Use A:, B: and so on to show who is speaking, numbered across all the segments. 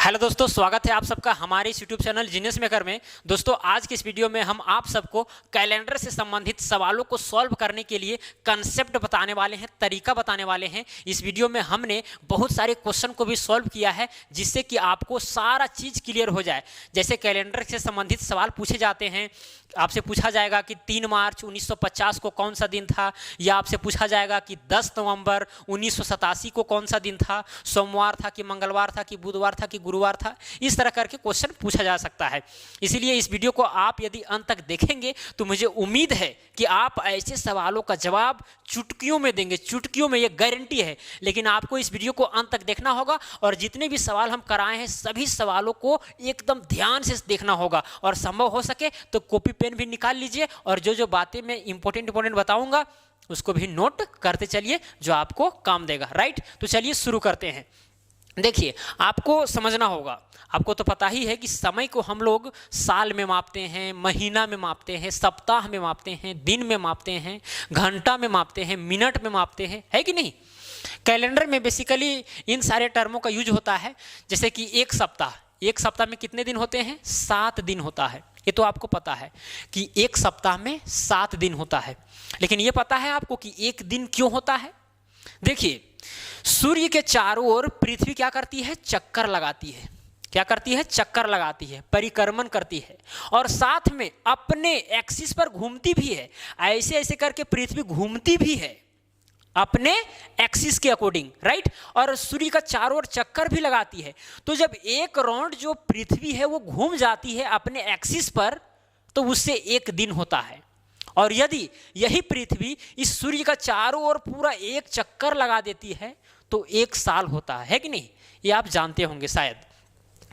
A: Hello दोस्तों, स्वागत है आप सबका हमारे इस यूट्यूब चैनल जीनियस मेकर में। दोस्तों, आज की इस वीडियो में हम आप सबको कैलेंडर से संबंधित सवालों को सॉल्व करने के लिए कंसेप्ट बताने वाले हैं, तरीका बताने वाले हैं। इस वीडियो में हमने बहुत सारे क्वेश्चन को भी सॉल्व किया है जिससे कि आपको सारा चीज़ क्लियर हो जाए। जैसे कैलेंडर से संबंधित सवाल पूछे जाते हैं, आपसे पूछा जाएगा कि 3 मार्च 1950 को कौन सा दिन था, या आपसे पूछा जाएगा कि 10 नवंबर 1987 को कौन सा दिन था, सोमवार था कि मंगलवार था कि बुधवार था कि गुरुवार था। इस तरह करके क्वेश्चन पूछा जा सकता है। इसीलिए इस वीडियो को आप यदि अंत तक देखेंगे तो मुझे उम्मीद है कि आप ऐसे सवालों का जवाब चुटकियों में देंगे, चुटकियों में, ये गारंटी है। लेकिन आपको इस वीडियो को अंत तक देखना होगा और जितने भी सवाल हम कराए हैं सभी सवालों को एकदम ध्यान से देखना होगा, और संभव हो सके तो कॉपी पेन भी निकाल लीजिए और जो बातें मैं इंपॉर्टेंट बताऊंगा उसको भी नोट करते चलिए, जो आपको काम देगा। राइट, तो चलिए शुरू करते हैं। देखिए, आपको समझना होगा, आपको तो पता ही है कि समय को हम लोग साल में मापते हैं, महीना में मापते हैं, सप्ताह में मापते हैं, दिन में मापते हैं, घंटा में मापते हैं, मिनट में मापते हैं, है कि नहीं। कैलेंडर में बेसिकली इन सारे टर्मों का यूज होता है। जैसे कि एक सप्ताह में कितने दिन होते हैं? 7 दिन होता है। ये तो आपको पता है कि एक सप्ताह में 7 दिन होता है। लेकिन ये पता है आपको कि एक दिन क्यों होता है? देखिए, सूर्य के चारों ओर पृथ्वी क्या करती है? चक्कर लगाती है। क्या करती है? चक्कर लगाती है, परिक्रमण करती है, और साथ में अपने एक्सिस पर घूमती भी है। ऐसे ऐसे करके पृथ्वी घूमती भी है अपने एक्सिस के अकॉर्डिंग, राइट। और सूर्य का चारों ओर चक्कर भी लगाती है। तो जब एक राउंड जो पृथ्वी है वो घूम जाती है अपने एक्सिस पर, तो उससे एक दिन होता है। और यदि यही पृथ्वी इस सूर्य का चारों ओर पूरा एक चक्कर लगा देती है तो 1 साल होता है कि नहीं? ये आप जानते होंगे शायद।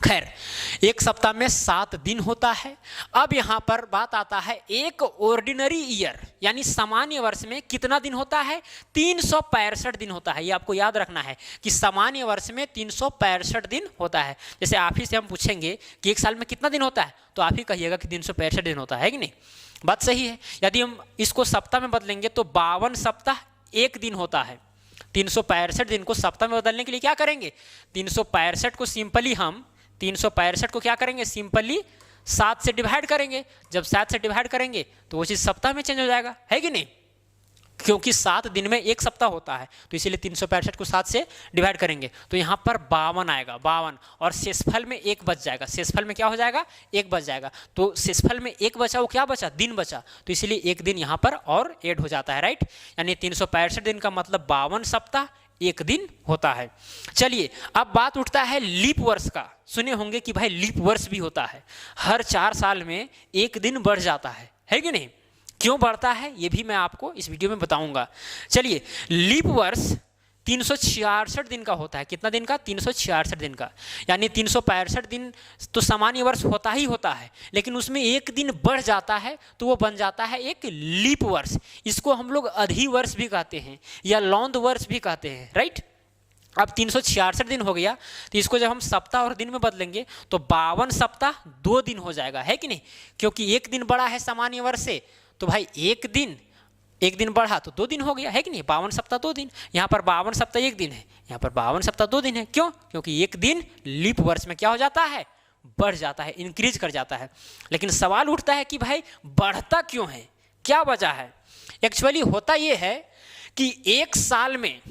A: खैर, एक सप्ताह में 7 दिन होता है। अब यहां पर बात आता है, एक ऑर्डिनरी ईयर यानी सामान्य वर्ष में कितना दिन होता है? 365 दिन होता है। ये आपको याद रखना है कि सामान्य वर्ष में 365 दिन होता है। जैसे आप ही से हम पूछेंगे कि एक साल में कितना दिन होता है, तो आप ही कहिएगा कि 365 दिन होता है कि नहीं। बात सही है। यदि हम इसको सप्ताह में बदलेंगे तो 52 सप्ताह 1 दिन होता है। 365 दिन को सप्ताह में बदलने के लिए क्या करेंगे? 365 को सिंपली हम 365 को क्या करेंगे? सिंपली 7 से डिवाइड करेंगे। जब 7 से डिवाइड करेंगे तो वो चीज़ सप्ताह में चेंज हो जाएगा, है कि नहीं। क्योंकि 7 दिन में एक सप्ताह होता है, तो इसीलिए 365 को 7 से डिवाइड करेंगे तो यहाँ पर 52 आएगा, 52। और शेषफल में 1 बच जाएगा। शेषफल में क्या हो जाएगा? 1 बच जाएगा। तो शेषफल में 1 बचा, वो क्या बचा? दिन बचा। तो इसीलिए 1 दिन यहाँ पर और ऐड हो जाता है, राइट। यानी 365 दिन का मतलब 52 सप्ताह 1 दिन होता है। चलिए, अब बात उठता है लीप वर्ष का। सुने होंगे कि भाई लीप वर्ष भी होता है। हर 4 साल में 1 दिन बढ़ जाता है कि नहीं। क्यों बढ़ता है ये भी मैं आपको इस वीडियो में बताऊंगा। चलिए, लीप वर्ष 366 दिन का होता है। कितना दिन का? 366 दिन का। यानी 365 दिन तो सामान्य वर्ष होता ही होता है, लेकिन उसमें 1 दिन बढ़ जाता है तो वो बन जाता है एक लीप वर्ष। इसको हम लोग अधि वर्ष भी कहते हैं या लौंद वर्ष भी कहते हैं, राइट। अब 366 दिन हो गया, तो इसको जब हम सप्ताह और दिन में बदलेंगे तो 52 सप्ताह 2 दिन हो जाएगा, है कि नहीं। क्योंकि 1 दिन बड़ा है सामान्य वर्ष से, तो भाई 1 दिन बढ़ा तो 2 दिन हो गया, है कि नहीं। 52 सप्ताह 2 दिन। यहाँ पर 52 सप्ताह 1 दिन है, यहाँ पर 52 सप्ताह 2 दिन है। क्यों? क्योंकि 1 दिन लीप वर्ष में क्या हो जाता है? बढ़ जाता है, इंक्रीज कर जाता है। लेकिन सवाल उठता है कि भाई बढ़ता क्यों है, क्या वजह है? एक्चुअली होता यह है कि एक साल में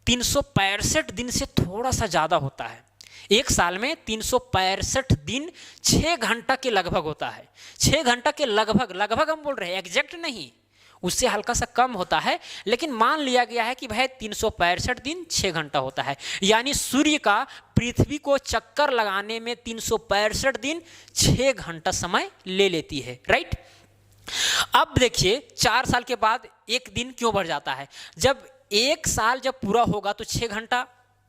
A: 365 दिन से थोड़ा सा ज़्यादा होता है। एक साल में 365 दिन 6 घंटा के लगभग होता है। 6 घंटा के लगभग हम बोल रहे हैं, एग्जैक्ट नहीं, उससे हल्का सा कम होता है। लेकिन मान लिया गया है कि भाई 365 दिन 6 घंटा होता है। यानी सूर्य का पृथ्वी को चक्कर लगाने में 365 दिन 6 घंटा समय ले लेती है, राइट। अब देखिए, 4 साल के बाद 1 दिन क्यों बढ़ जाता है? जब 1 साल जब पूरा होगा तो 6 घंटा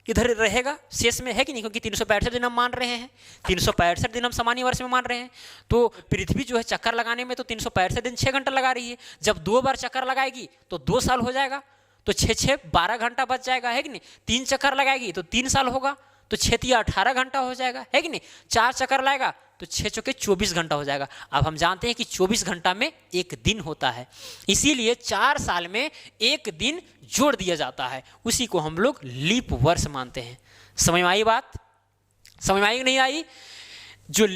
A: इधर रहेगा शेष में, है कि नहीं। क्योंकि 365 दिन हम मान रहे हैं, 365 दिन हम सामान्य वर्ष में मान रहे हैं। तो पृथ्वी जो है चक्कर लगाने में तो 365 दिन 6 घंटा लगा रही है। जब 2 बार चक्कर लगाएगी तो 2 साल हो जाएगा, तो 6 12 घंटा बच जाएगा, है कि नहीं। 3 चक्कर लगाएगी तो 3 साल होगा, तो 6 18 घंटा हो जाएगा, है कि नहीं। 4 चक्कर लाएगा तो 6 चौके 24 घंटा हो जाएगा। अब हम जानते हैं कि 24 घंटा में 1 दिन होता है, इसीलिए 4 साल में 1 दिन जोड़ दिया जाता है। उसी को हम लोग लीप वर्ष मानते हैं। समझ में आई बात? समझ में आई कि नहीं आई? जो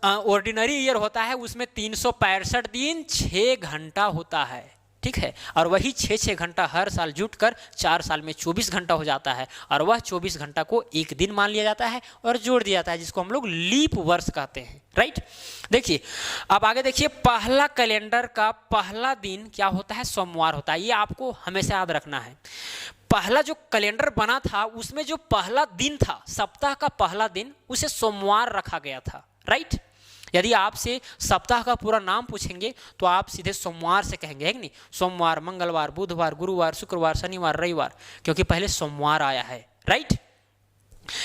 A: ऑर्डिनरी ईयर होता है उसमें 365 दिन 6 घंटा होता है, ठीक है, और वही 6 घंटा हर साल जुटकर 4 साल में 24 घंटा हो जाता है, और वह 24 घंटा को एक दिन मान लिया जाता है और जोड़ दिया जाता है, जिसको हम लोग लीप वर्ष कहते हैं, राइट। देखिए अब आगे देखिए, पहला कैलेंडर का पहला दिन क्या होता है? सोमवार होता है। ये आपको हमेशा याद रखना है। पहला जो कैलेंडर बना था उसमें जो पहला दिन था, सप्ताह का पहला दिन, उसे सोमवार रखा गया था, राइट। यदि आपसे सप्ताह का पूरा नाम पूछेंगे तो आप सीधे सोमवार से कहेंगे, है कि नहीं? सोमवार, मंगलवार, बुधवार, गुरुवार, शुक्रवार, शनिवार, रविवार, क्योंकि पहले सोमवार आया है, राइट।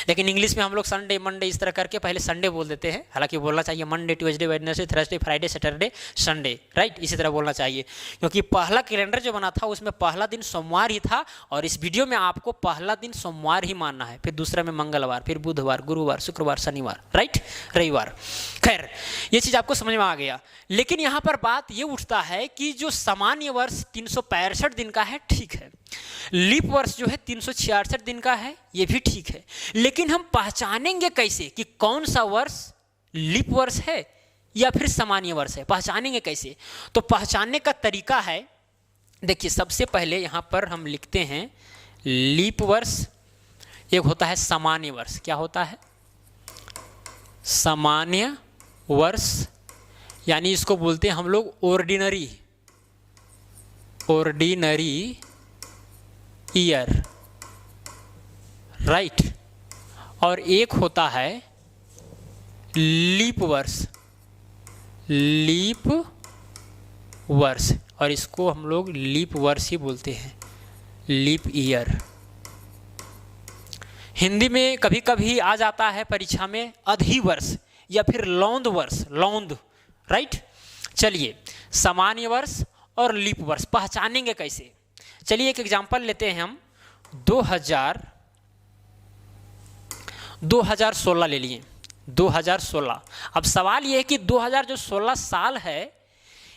A: लेकिन इंग्लिश में हम लोग संडे, मंडे इस तरह करके पहले संडे बोल देते हैं, हालांकि बोलना चाहिए Monday, Tuesday, Wednesday, Thursday, Friday, Saturday, Sunday, right, इसी तरह बोलना चाहिए, क्योंकि पहला कैलेंडर जो बना था उसमें पहला दिन सोमवार ही था, और इस वीडियो में आपको पहला दिन सोमवार ही मानना है, फिर दूसरा में मंगलवार, फिर बुधवार, गुरुवार, शुक्रवार, शनिवार, राइट, रविवार। खैर ये चीज़ आपको समझ में आ गया। लेकिन यहाँ पर बात ये उठता है कि जो सामान्य वर्ष 365 दिन का है, ठीक है, लीप वर्ष जो है 366 दिन का है, ये भी ठीक है, लेकिन हम पहचानेंगे कैसे कि कौन सा वर्ष लीप वर्ष है या फिर सामान्य वर्ष है? पहचानेंगे कैसे? तो पहचानने का तरीका है, देखिए सबसे पहले यहाँ पर हम लिखते हैं लीप वर्ष, एक होता है सामान्य वर्ष। क्या होता है? सामान्य वर्ष, यानी इसको बोलते हैं हम लोग ऑर्डिनरी ईयर, राइट। और एक होता है लीप वर्ष, और इसको हम लोग लीप वर्ष ही बोलते हैं, लीप ईयर। हिंदी में कभी कभी आ जाता है परीक्षा में अधिवर्ष या फिर लौंद वर्ष, लौंद, राइट। चलिए सामान्य वर्ष और लीप वर्ष पहचानेंगे कैसे? चलिए एक एग्जांपल लेते हैं हम, 2016 ले लिए, 2016। अब सवाल ये है कि 2016 साल है,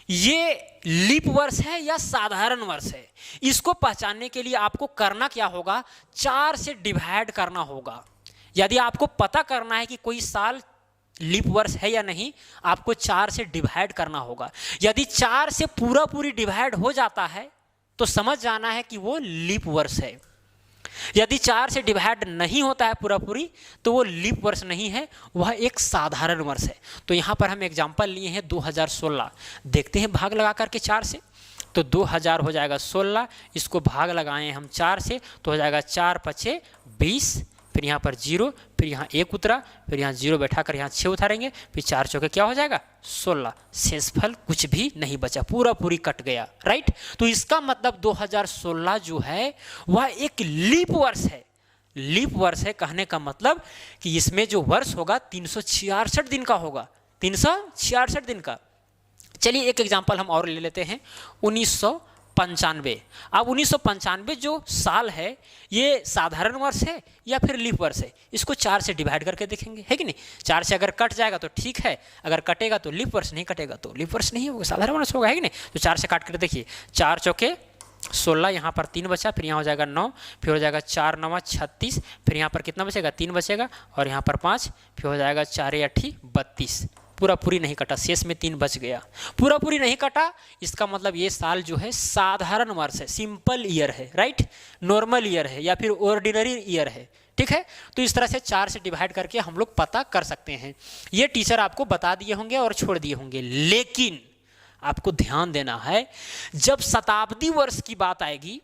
A: ये लीप वर्ष है या साधारण वर्ष है? इसको पहचानने के लिए आपको करना क्या होगा? 4 से डिवाइड करना होगा। यदि आपको पता करना है कि कोई साल लीप वर्ष है या नहीं, आपको 4 से डिवाइड करना होगा। यदि 4 से पूरी डिवाइड हो जाता है तो समझ जाना है कि वो लीप वर्ष है। यदि 4 से डिवाइड नहीं होता है पूरी तो वो लीप वर्ष नहीं है, वह एक साधारण वर्ष है। तो यहाँ पर हम एग्जांपल लिए हैं 2016, देखते हैं भाग लगा करके 4 से, तो 2000 हो जाएगा 16, इसको भाग लगाएं हम 4 से तो हो जाएगा 4 पछे 20, फिर यहाँ पर 0, फिर यहाँ 1 उतरा, फिर यहाँ 0 बैठा कर यहाँ 6 उतारेंगे, फिर 4 चौके क्या हो जाएगा? 16। शेषफल कुछ भी नहीं बचा, पूरी कट गया, राइट। तो इसका मतलब 2016 जो है वह एक लीप वर्ष है। लीप वर्ष है कहने का मतलब कि इसमें जो वर्ष होगा 366 दिन का होगा, 366 दिन का। चलिए एक एग्जाम्पल हम और ले लेते हैं, 1995। अब 1995 जो साल है ये साधारण वर्ष है या फिर लीप वर्ष है? इसको 4 से डिवाइड करके देखेंगे, है कि नहीं? 4 से अगर कट जाएगा तो ठीक है, अगर कटेगा तो लीप वर्ष, नहीं कटेगा तो लीप वर्ष नहीं होगा, साधारण वर्ष होगा, है कि नहीं? तो 4 से काट कर देखिए, 4 चौके 16, यहाँ पर 3 बचा, फिर यहाँ हो जाएगा 9, फिर हो जाएगा 4 9 36, फिर यहाँ पर कितना बचेगा? 3 बचेगा, और यहाँ पर 5, फिर हो जाएगा 4 8 32। पूरी नहीं कटा, शेष में 3 बच गया। पूरी नहीं कटा, इसका मतलब ये साल जो है साधारण वर्ष है, सिंपल ईयर है, राइट, नॉर्मल ईयर है या फिर ऑर्डिनरी ईयर है, ठीक है। तो इस तरह से 4 से डिवाइड करके हम लोग पता कर सकते हैं। ये टीचर आपको बता दिए होंगे और छोड़ दिए होंगे, लेकिन आपको ध्यान देना है, जब शताब्दी वर्ष की बात आएगी,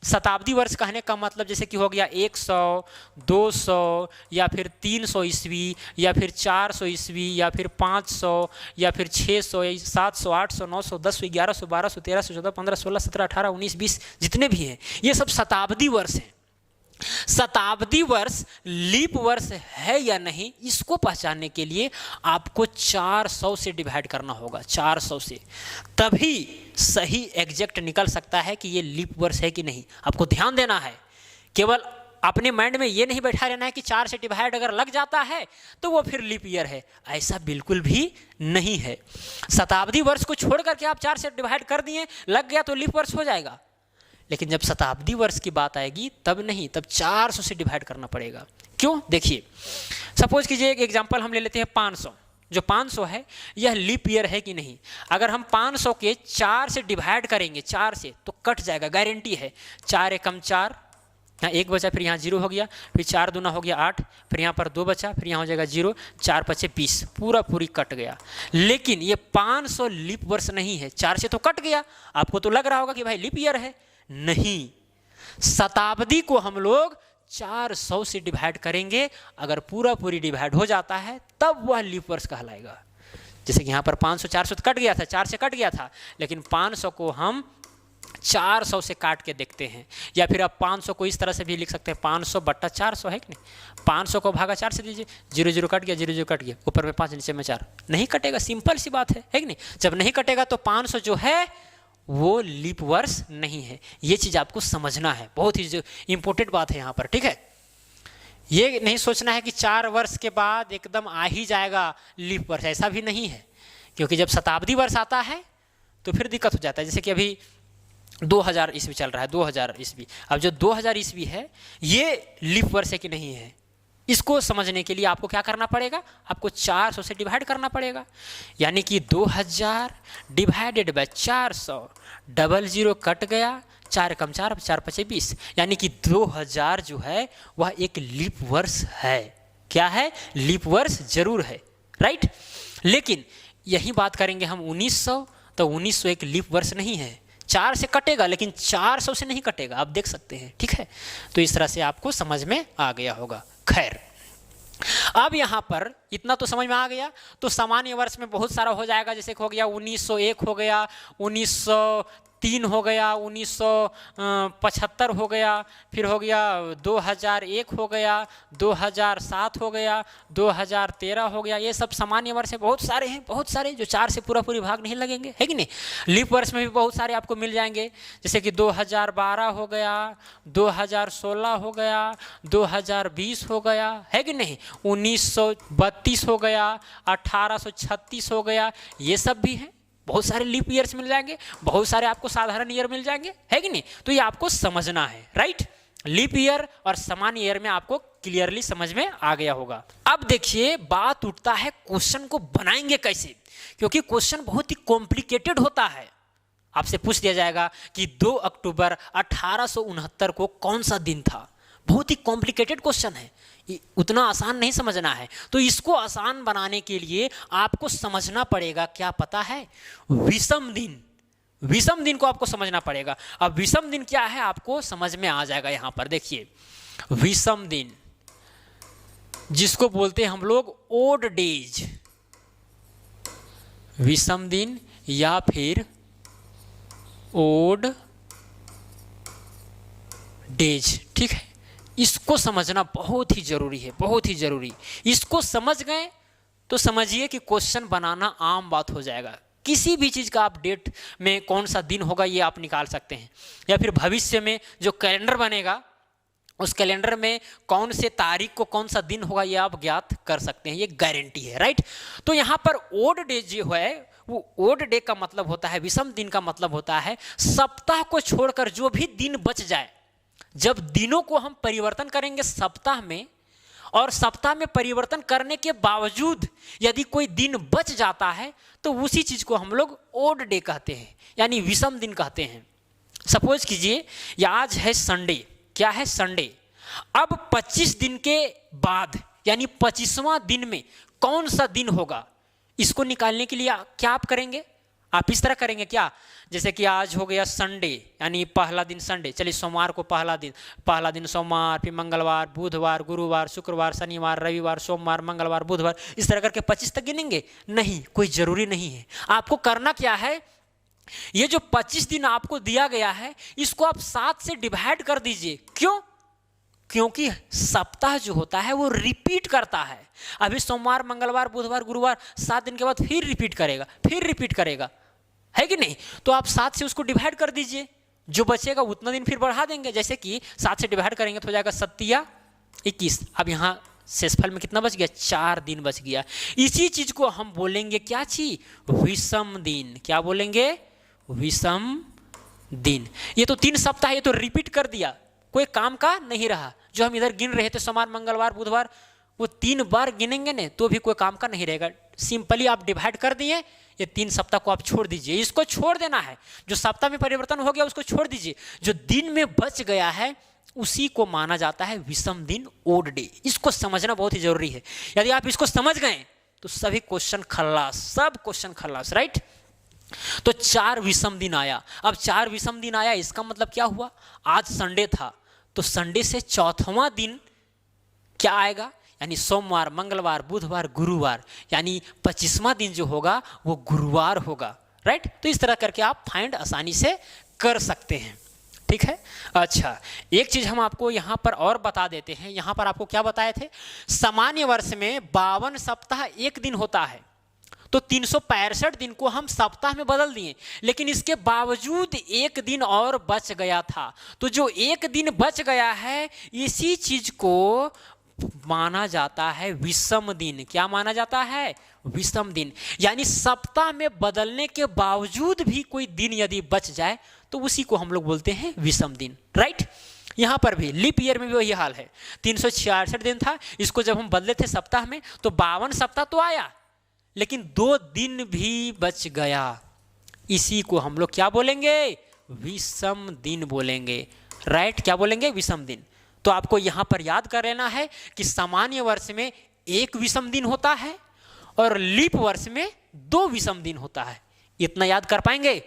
A: शताब्दी वर्ष कहने का मतलब जैसे कि हो गया 100, 200 या फिर 300 ईस्वी या फिर 400 ईस्वी या फिर 500 या फिर 600 या 700, 800, 900, 10, 1100, 1200, 1300, 14, 15, 16, 17, 18, 19, 20 जितने भी हैं, ये सब शताब्दी वर्ष हैं। शताब्दी वर्ष लीप वर्ष है या नहीं, इसको पहचानने के लिए आपको 400 से डिवाइड करना होगा, 400 से, तभी सही एग्जैक्ट निकल सकता है कि ये लीप वर्ष है कि नहीं। आपको ध्यान देना है, केवल अपने माइंड में ये नहीं बैठा रहना है कि 4 से डिवाइड अगर लग जाता है तो वो फिर लीप ईयर है, ऐसा बिल्कुल भी नहीं है। शताब्दी वर्ष को छोड़ करके आप 4 से डिवाइड कर दिए, लग गया तो लीप वर्ष हो जाएगा, लेकिन जब शताब्दी वर्ष की बात आएगी तब नहीं, तब 400 से डिवाइड करना पड़ेगा। क्यों? देखिए, सपोज कीजिए एक एग्जांपल हम ले लेते हैं 500। जो 500 है यह लीप ईयर है कि नहीं? अगर हम 500 के 4 से डिवाइड करेंगे, 4 से, तो कट जाएगा, गारंटी है। 4 एकम 4, यहाँ 1 बचा, फिर यहाँ 0 हो गया, फिर 4 दूना हो गया 8, फिर यहाँ पर 2 बचा, फिर यहाँ हो जाएगा 0, 4 पचे 20, पूरी कट गया। लेकिन ये 500 लीप वर्ष नहीं है, 4 से तो कट गया। आपको तो लग रहा होगा कि भाई लीप ईयर है, नहीं, शताब्दी को हम लोग 400 से डिवाइड करेंगे। अगर पूरी डिवाइड हो जाता है तब वह लीप वर्ष कहलाएगा। जैसे कि यहाँ पर 500 400 तो कट गया था, 4 से कट गया था, लेकिन 500 को हम 400 से काट के देखते हैं। या फिर आप 500 को इस तरह से भी लिख सकते हैं, 500 बट्टा 400 है कि नहीं? 500 को भागा 4 से दीजिए, 0 0 कट गया, 0 0 कट गया, ऊपर में 5 नीचे में 4, नहीं कटेगा। सिंपल सी बात है कि नहीं? जब नहीं कटेगा तो 500 जो है वो लीप वर्ष नहीं है। ये चीज़ आपको समझना है, बहुत ही इंपॉर्टेंट बात है यहाँ पर, ठीक है? ये नहीं सोचना है कि 4 वर्ष के बाद एकदम आ ही जाएगा लीप वर्ष, ऐसा भी नहीं है। क्योंकि जब शताब्दी वर्ष आता है तो फिर दिक्कत हो जाता है। जैसे कि अभी 2000 ईस्वी चल रहा है, 2000 ईस्वी, अब जो 2000 ईस्वी है ये लीप वर्ष है कि नहीं है, इसको समझने के लिए आपको क्या करना पड़ेगा? आपको 400 से डिवाइड करना पड़ेगा। यानी कि 2000 डिवाइडेड बाय 400, 00 कट गया, 4 कम 4, 4 पचे 20, यानी कि 2000 जो है वह एक लीप वर्ष है। क्या है? लीप वर्ष जरूर है, राइट? लेकिन यही बात करेंगे हम 1900, तो 1900 एक लीप वर्ष नहीं है। 4 से कटेगा लेकिन 400 से नहीं कटेगा, आप देख सकते हैं, ठीक है? तो इस तरह से आपको समझ में आ गया होगा। खैर, अब यहाँ पर इतना तो समझ में आ गया। तो सामान्य वर्ष में बहुत सारा हो जाएगा, जैसे हो गया 1901 हो गया, 1903 हो गया, 1975 हो गया, फिर हो गया 2001 हो गया, 2007 हो गया, 2013 हो गया। ये सब सामान्य वर्ष है, बहुत सारे हैं, बहुत सारे, जो 4 से पूरी भाग नहीं लगेंगे, है कि नहीं? लीप वर्ष में भी बहुत सारे आपको मिल जाएंगे, जैसे कि 2012 हो गया, 2016 हो गया, 2020 हो गया, है कि नहीं? 1932 हो गया, 1836 हो गया, ये सब भी हैं। बहुत सारे लीप ईयर्स मिल जाएंगे, बहुत सारे आपको साधारण ईयर मिल जाएंगे, है कि नहीं? तो ये आपको समझना है, राइट? लीप ईयर और सामान्य ईयर में आपको क्लियरली समझ में आ गया होगा। अब देखिए, बात उठता है क्वेश्चन को बनाएंगे कैसे, क्योंकि क्वेश्चन बहुत ही कॉम्प्लिकेटेड होता है। आपसे पूछ दिया जाएगा कि 2 अक्टूबर 1869 को कौन सा दिन था। बहुत ही कॉम्प्लिकेटेड क्वेश्चन है, उतना आसान नहीं समझना है। तो इसको आसान बनाने के लिए आपको समझना पड़ेगा, क्या पता है? विषम दिन। विषम दिन को आपको समझना पड़ेगा। अब विषम दिन क्या है आपको समझ में आ जाएगा। यहाँ पर देखिए, विषम दिन जिसको बोलते हैं हम लोग ओड डेज, विषम दिन या फिर ओड डेज, ठीक है? इसको समझना बहुत ही जरूरी है, बहुत ही जरूरी। इसको समझ गए तो समझिए कि क्वेश्चन बनाना आम बात हो जाएगा। किसी भी चीज़ का आप डेट में कौन सा दिन होगा ये आप निकाल सकते हैं, या फिर भविष्य में जो कैलेंडर बनेगा उस कैलेंडर में कौन से तारीख को कौन सा दिन होगा ये आप ज्ञात कर सकते हैं, ये गारंटी है, राइट? तो यहाँ पर ओड डे जो है वो ओड डे का मतलब होता है, विषम दिन का मतलब होता है सप्ताह को छोड़कर जो भी दिन बच जाए। जब दिनों को हम परिवर्तन करेंगे सप्ताह में, और सप्ताह में परिवर्तन करने के बावजूद यदि कोई दिन बच जाता है तो उसी चीज को हम लोग ओड डे कहते हैं, यानी विषम दिन कहते हैं। सपोज कीजिए ये आज है संडे, क्या है? संडे। अब 25 दिन के बाद यानी 25वां दिन में कौन सा दिन होगा, इसको निकालने के लिए क्या आप करेंगे? आप इस तरह करेंगे क्या, जैसे कि आज हो गया संडे यानी पहला दिन संडे, चलिए सोमवार को पहला दिन सोमवार, फिर मंगलवार, बुधवार, गुरुवार, शुक्रवार, शनिवार, रविवार, सोमवार, मंगलवार, बुधवार, इस तरह करके 25 तक गिनेंगे? नहीं, कोई जरूरी नहीं है। आपको करना क्या है, ये जो 25 दिन आपको दिया गया है इसको आप 7 से डिवाइड कर दीजिए। क्यों? क्योंकि सप्ताह जो होता है वो रिपीट करता है। अभी सोमवार, मंगलवार, बुधवार, गुरुवार 7 दिन के बाद फिर रिपीट करेगा, फिर रिपीट करेगा, है कि नहीं? तो आप 7 से उसको डिवाइड कर दीजिए, जो बचेगा उतना दिन फिर बढ़ा देंगे। जैसे कि 7 से डिवाइड करेंगे तो हो जाएगा 7 21। अब यहाँ शेषफल में कितना बच गया? 4 दिन बच गया। इसी चीज को हम बोलेंगे क्या चीज? विषम दिन। क्या बोलेंगे? विषम दिन। ये तो 3 सप्ताह, ये तो रिपीट कर दिया, कोई काम का नहीं रहा। जो हम इधर गिन रहे थे सोमवार मंगलवार बुधवार, वो 3 बार गिनेंगे ना तो भी कोई काम का नहीं रहेगा। सिंपली आप डिवाइड कर दिए, ये 3 सप्ताह को आप छोड़ दीजिए, इसको छोड़ देना है। जो सप्ताह में परिवर्तन हो गया उसको छोड़ दीजिए, जो दिन में बच गया है उसी को माना जाता है विषम दिन, ओड डे। इसको समझना बहुत ही जरूरी है। यदि आप इसको समझ गए तो सभी क्वेश्चन खल्लास, सब क्वेश्चन खल्लास, राइट। तो 4 विषम दिन आया। अब 4 विषम दिन आया, इसका मतलब क्या हुआ, आज संडे था तो संडे से चौथवां दिन क्या आएगा, यानी सोमवार मंगलवार बुधवार गुरुवार, यानी 25वां दिन जो होगा वो गुरुवार होगा, राइट। तो इस तरह करके आप फाइंड आसानी से कर सकते हैं, ठीक है। अच्छा, एक चीज हम आपको यहाँ पर और बता देते हैं। यहाँ पर आपको क्या बताए थे, सामान्य वर्ष में 52 सप्ताह एक दिन होता है, तो 365 दिन को हम सप्ताह में बदल दिए, लेकिन इसके बावजूद एक दिन और बच गया था। तो जो एक दिन बच गया है इसी चीज को माना जाता है विषम दिन। क्या माना जाता है, विषम दिन। यानी सप्ताह में बदलने के बावजूद भी कोई दिन यदि बच जाए तो उसी को हम लोग बोलते हैं विषम दिन, राइट। यहां पर भी लीप ईयर में भी वही हाल है, 366 दिन था, इसको जब हम बदले थे सप्ताह में तो 52 सप्ताह तो आया, लेकिन 2 दिन भी बच गया। इसी को हम लोग क्या बोलेंगे, विषम दिन बोलेंगे, राइट। क्या बोलेंगे, विषम दिन। तो आपको यहां पर याद कर लेना है कि सामान्य वर्ष में 1 विषम दिन होता है और लीप वर्ष में 2 विषम दिन होता है। इतना याद कर पाएंगे,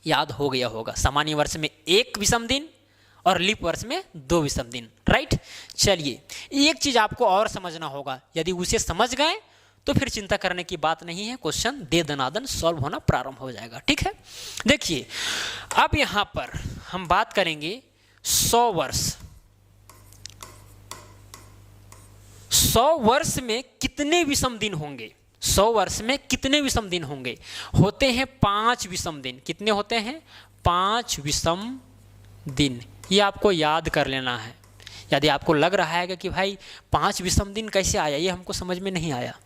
A: याद हो गया होगा। सामान्य वर्ष में 1 विषम दिन और लीप वर्ष में 2 विषम दिन, राइट। चलिए, एक चीज आपको और समझना होगा, यदि उसे समझ गए तो फिर चिंता करने की बात नहीं है, क्वेश्चन दे दनादन सॉल्व होना प्रारंभ हो जाएगा, ठीक है। देखिए, अब यहां पर हम बात करेंगे 100 वर्ष। 100 वर्ष में कितने विषम दिन होंगे, 100 वर्ष में कितने विषम दिन होंगे, होते हैं 5 विषम दिन। कितने होते हैं, 5 विषम दिन। ये आपको याद कर लेना है। यदि आपको लग रहा है कि भाई 5 विषम दिन कैसे आया, ये हमको समझ में नहीं आया,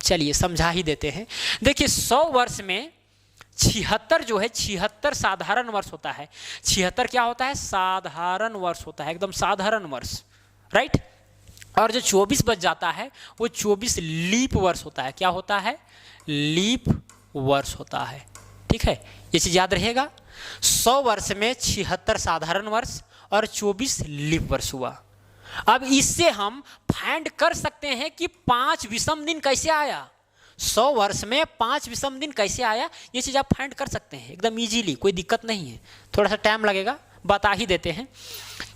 A: चलिए समझा ही देते हैं। देखिए, 100 वर्ष में 76 जो है, 76 साधारण वर्ष होता है। 76 क्या होता है, साधारण वर्ष होता है, एकदम साधारण वर्ष, राइट। और जो 24 बच जाता है वो 24 लीप वर्ष होता है। क्या होता है, लीप वर्ष होता है, ठीक है। ये चीज याद रहेगा। 100 वर्ष में 76 साधारण वर्ष और 24 लीप वर्ष हुआ। अब इससे हम फाइंड कर सकते हैं कि 5 विषम दिन कैसे आया, 100 वर्ष में 5 विषम दिन कैसे आया, ये चीज आप फाइंड कर सकते हैं एकदम इजीली, कोई दिक्कत नहीं है। थोड़ा सा टाइम लगेगा, बता ही देते हैं।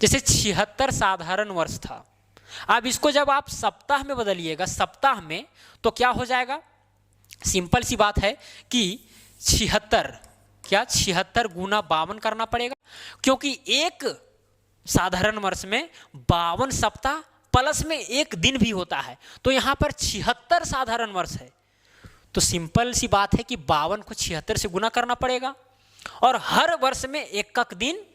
A: जैसे 76 साधारण वर्ष था, अब इसको जब आप सप्ताह में बदलिएगा, सप्ताह में, तो क्या हो जाएगा, सिंपल सी बात है कि 76 क्या 76 गुना 52 करना पड़ेगा, क्योंकि एक साधारण वर्ष में 52 सप्ताह प्लस में 1 दिन भी होता है। तो यहां पर 76 साधारण वर्ष है, तो सिंपल सी बात है कि 52 को 76 से गुना करना पड़ेगा और हर वर्ष में 1 दिन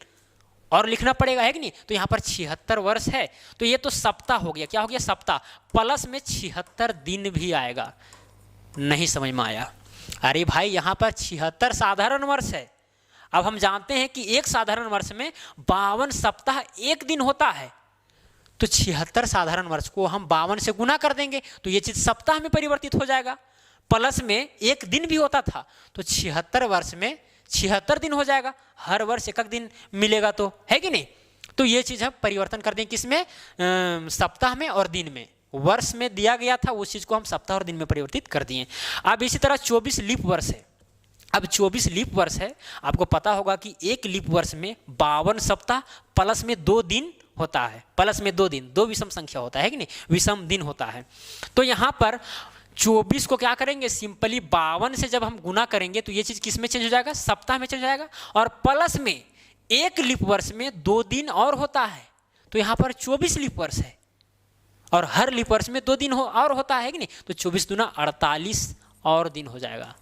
A: और लिखना पड़ेगा, है कि नहीं। तो यहाँ पर 76 वर्ष है, तो ये तो सप्ताह हो गया। क्या हो गया, सप्ताह, प्लस में 76 दिन भी आएगा। नहीं समझ में आया, अरे भाई यहाँ पर 76 साधारण वर्ष है। अब हम जानते हैं कि एक साधारण वर्ष में 52 सप्ताह 1 दिन होता है, तो 76 साधारण वर्ष को हम 52 से गुना कर देंगे तो ये चीज सप्ताह में परिवर्तित हो जाएगा। प्लस में 1 दिन भी होता था, तो 76 वर्ष में 76 दिन हो जाएगा, हर वर्ष 1 दिन मिलेगा, तो है कि नहीं। तो ये चीज हम परिवर्तन कर दें किसमें, सप्ताह में और दिन में। वर्ष में दिया गया था उस चीज को हम सप्ताह और दिन में परिवर्तित कर दिए। अब इसी तरह 24 लीप वर्ष है। अब 24 लीप वर्ष है, आपको पता होगा कि एक लीप वर्ष में 52 सप्ताह प्लस में 2 दिन होता है, प्लस में 2 दिन, 2 विषम संख्या होता है कि नहीं, विषम दिन होता है। तो यहाँ पर 24 को क्या करेंगे, सिंपली 52 से जब हम गुना करेंगे तो ये चीज किस में चेंज हो जाएगा, सप्ताह में चेंज हो जाएगा। और प्लस में एक लीप वर्ष में 2 दिन और होता है, तो यहाँ पर 24 लीप वर्ष है और हर लीप वर्ष में 2 दिन और होता है कि नहीं, तो 24 दूना 48 और दिन हो जाएगा।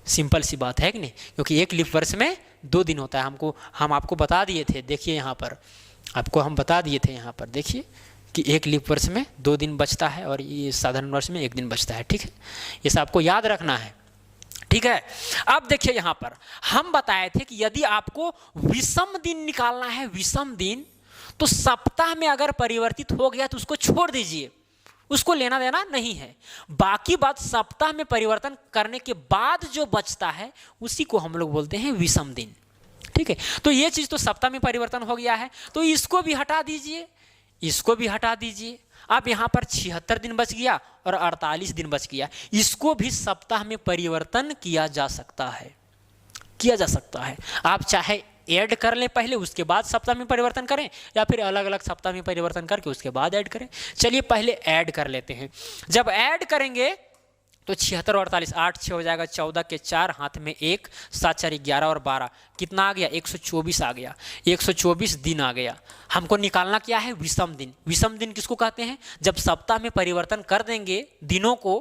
A: सिंपल सी बात है कि नहीं, क्योंकि एक लीप वर्ष में 2 दिन होता है। हम आपको बता दिए थे, देखिए यहाँ पर आपको हम बता दिए थे, यहाँ पर देखिए कि एक लीप वर्ष में 2 दिन बचता है और ये साधारण वर्ष में 1 दिन बचता है, ठीक है। ये सब आपको याद रखना है, ठीक। ठीक है। अब देखिए यहां पर हम बताए थे कि यदि आपको विषम दिन निकालना है, विषम दिन, तो सप्ताह में अगर परिवर्तित हो गया तो उसको छोड़ दीजिए, उसको लेना देना नहीं है। बाकी बात सप्ताह में परिवर्तन करने के बाद जो बचता है उसी को हम लोग बोलते हैं विषम दिन। ठीक है, तो ये चीज तो सप्ताह में परिवर्तन हो गया है, तो इसको भी हटा दीजिए, इसको भी हटा दीजिए। अब यहाँ पर 76 दिन बच गया और 48 दिन बच गया, इसको भी सप्ताह में परिवर्तन किया जा सकता है, किया जा सकता है। आप चाहे ऐड कर लें पहले, उसके बाद सप्ताह में परिवर्तन करें, या फिर अलग अलग सप्ताह में परिवर्तन करके उसके बाद ऐड करें। चलिए पहले ऐड कर लेते हैं। जब ऐड करेंगे तो 76 और 48, 8 6 हो जाएगा, 14 के 4 हाथ में 1, 7 4 11 और 12 कितना आ गया, 124 आ गया, 124 दिन आ गया। हमको निकालना क्या है, विषम दिन। विषम दिन किसको कहते हैं, जब सप्ताह में परिवर्तन कर देंगे दिनों को,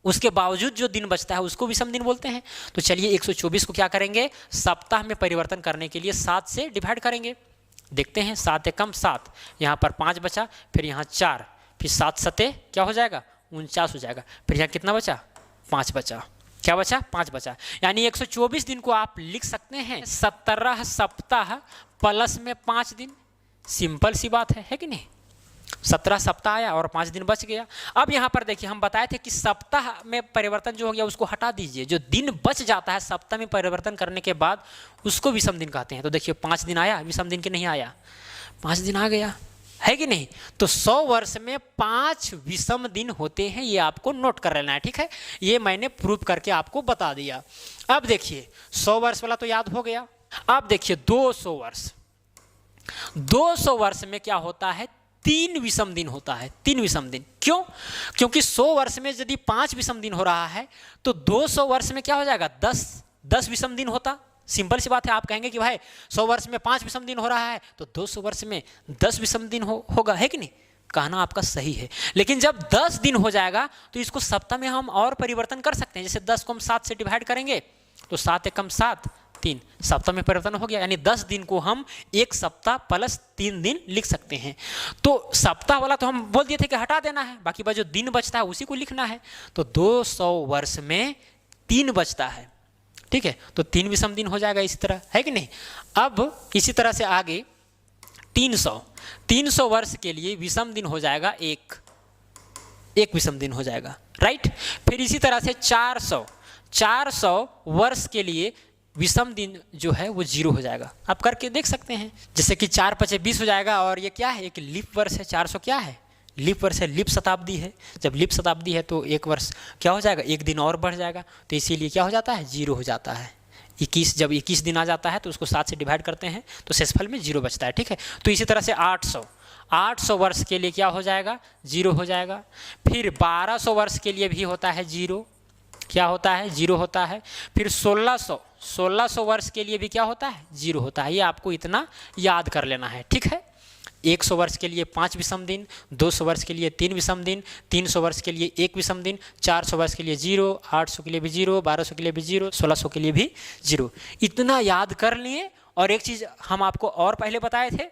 A: उसके बावजूद जो दिन बचता है उसको विषम दिन बोलते हैं। तो चलिए 124 को क्या करेंगे, सप्ताह में परिवर्तन करने के लिए 7 से डिवाइड करेंगे। देखते हैं, 7 एकम 7, यहाँ पर 5 बचा, फिर यहाँ 4, फिर 7 सते क्या हो जाएगा, 49 हो जाएगा, फिर यहाँ कितना बचा, 5 बचा। क्या बचा, 5 बचा। यानी 124 दिन को आप लिख सकते हैं 17 सप्ताह प्लस में 5 दिन। सिंपल सी बात है कि नहीं। 17 सप्ताह आया और 5 दिन बच गया। अब यहाँ पर देखिए हम बताए थे कि सप्ताह में परिवर्तन जो हो गया उसको हटा दीजिए, जो दिन बच जाता है सप्ताह में परिवर्तन करने के बाद उसको विषम दिन कहते हैं। तो देखिए 5 दिन आया, विषम दिन के नहीं आया, 5 दिन आ गया, है कि नहीं। तो 100 वर्ष में 5 विषम दिन होते हैं, ये आपको नोट कर लेना है। ठीक है, ये मैंने प्रूव करके आपको बता दिया। अब देखिए 100 वर्ष वाला तो याद हो गया। अब देखिए 200 वर्ष, 200 वर्ष में क्या होता है, 3 विषम दिन होता है। 3 विषम दिन क्यों, क्योंकि 100 वर्ष में यदि 5 विषम दिन हो रहा है तो 200 वर्ष में क्या हो जाएगा, 10 विषम दिन होता। सिंपल सी बात है। आप कहेंगे कि भाई 100 वर्ष में 5 विषम दिन हो रहा है तो 200 वर्ष में 10 विषम दिन होगा, है कि नहीं। कहना आपका सही है, लेकिन जब 10 दिन हो जाएगा तो इसको सप्ताह में हम और परिवर्तन कर सकते हैं। जैसे 10 को हम 7 से डिवाइड करेंगे तो 7 एकम 7, 3 सप्ताह में परिवर्तन हो गया। यानी 10 दिन को हम 1 सप्ताह प्लस 3 दिन लिख सकते हैं। तो सप्ताह वाला तो हम बोल दिए थे कि हटा देना है, बाकी जो दिन बचता है उसी को लिखना है। तो 200 वर्ष में 3 बचता है। ठीक है, तो 3 विषम दिन हो जाएगा इसी तरह, है कि नहीं। अब इसी तरह से आगे 300 वर्ष के लिए विषम दिन हो जाएगा एक विषम दिन हो जाएगा, राइट। फिर इसी तरह से 400 वर्ष के लिए विषम दिन जो है वो 0 हो जाएगा। आप करके देख सकते हैं। जैसे कि 4 × 5 = 20 हो जाएगा, और ये क्या है, एक लीप वर्ष है। 400 क्या है, लीप वर्ष है, लीप शताब्दी है। जब लीप शताब्दी है तो 1 वर्ष क्या हो जाएगा, 1 दिन और बढ़ जाएगा, तो इसीलिए क्या हो जाता है, 0 हो जाता है। 21, जब 21 दिन आ जाता है तो उसको 7 से डिवाइड करते हैं तो शेषफल में 0 बचता है। ठीक है, तो इसी तरह से 800 वर्ष के लिए क्या हो जाएगा, 0 हो जाएगा। फिर 1200 वर्ष के लिए भी होता है 0, क्या होता है, 0 होता है। फिर 1600 वर्ष के लिए भी क्या होता है, 0 होता है। ये आपको इतना याद कर लेना है। ठीक है, 100 वर्ष के लिए 5 विषम दिन, 200 वर्ष के लिए 3 विषम दिन, 300 वर्ष के लिए 1 विषम दिन, 400 वर्ष के लिए 0, 800 के लिए भी 0, 1200 के लिए भी 0, 1600 के लिए भी 0। इतना याद कर लिए। और एक चीज़ हम आपको और पहले बताए थे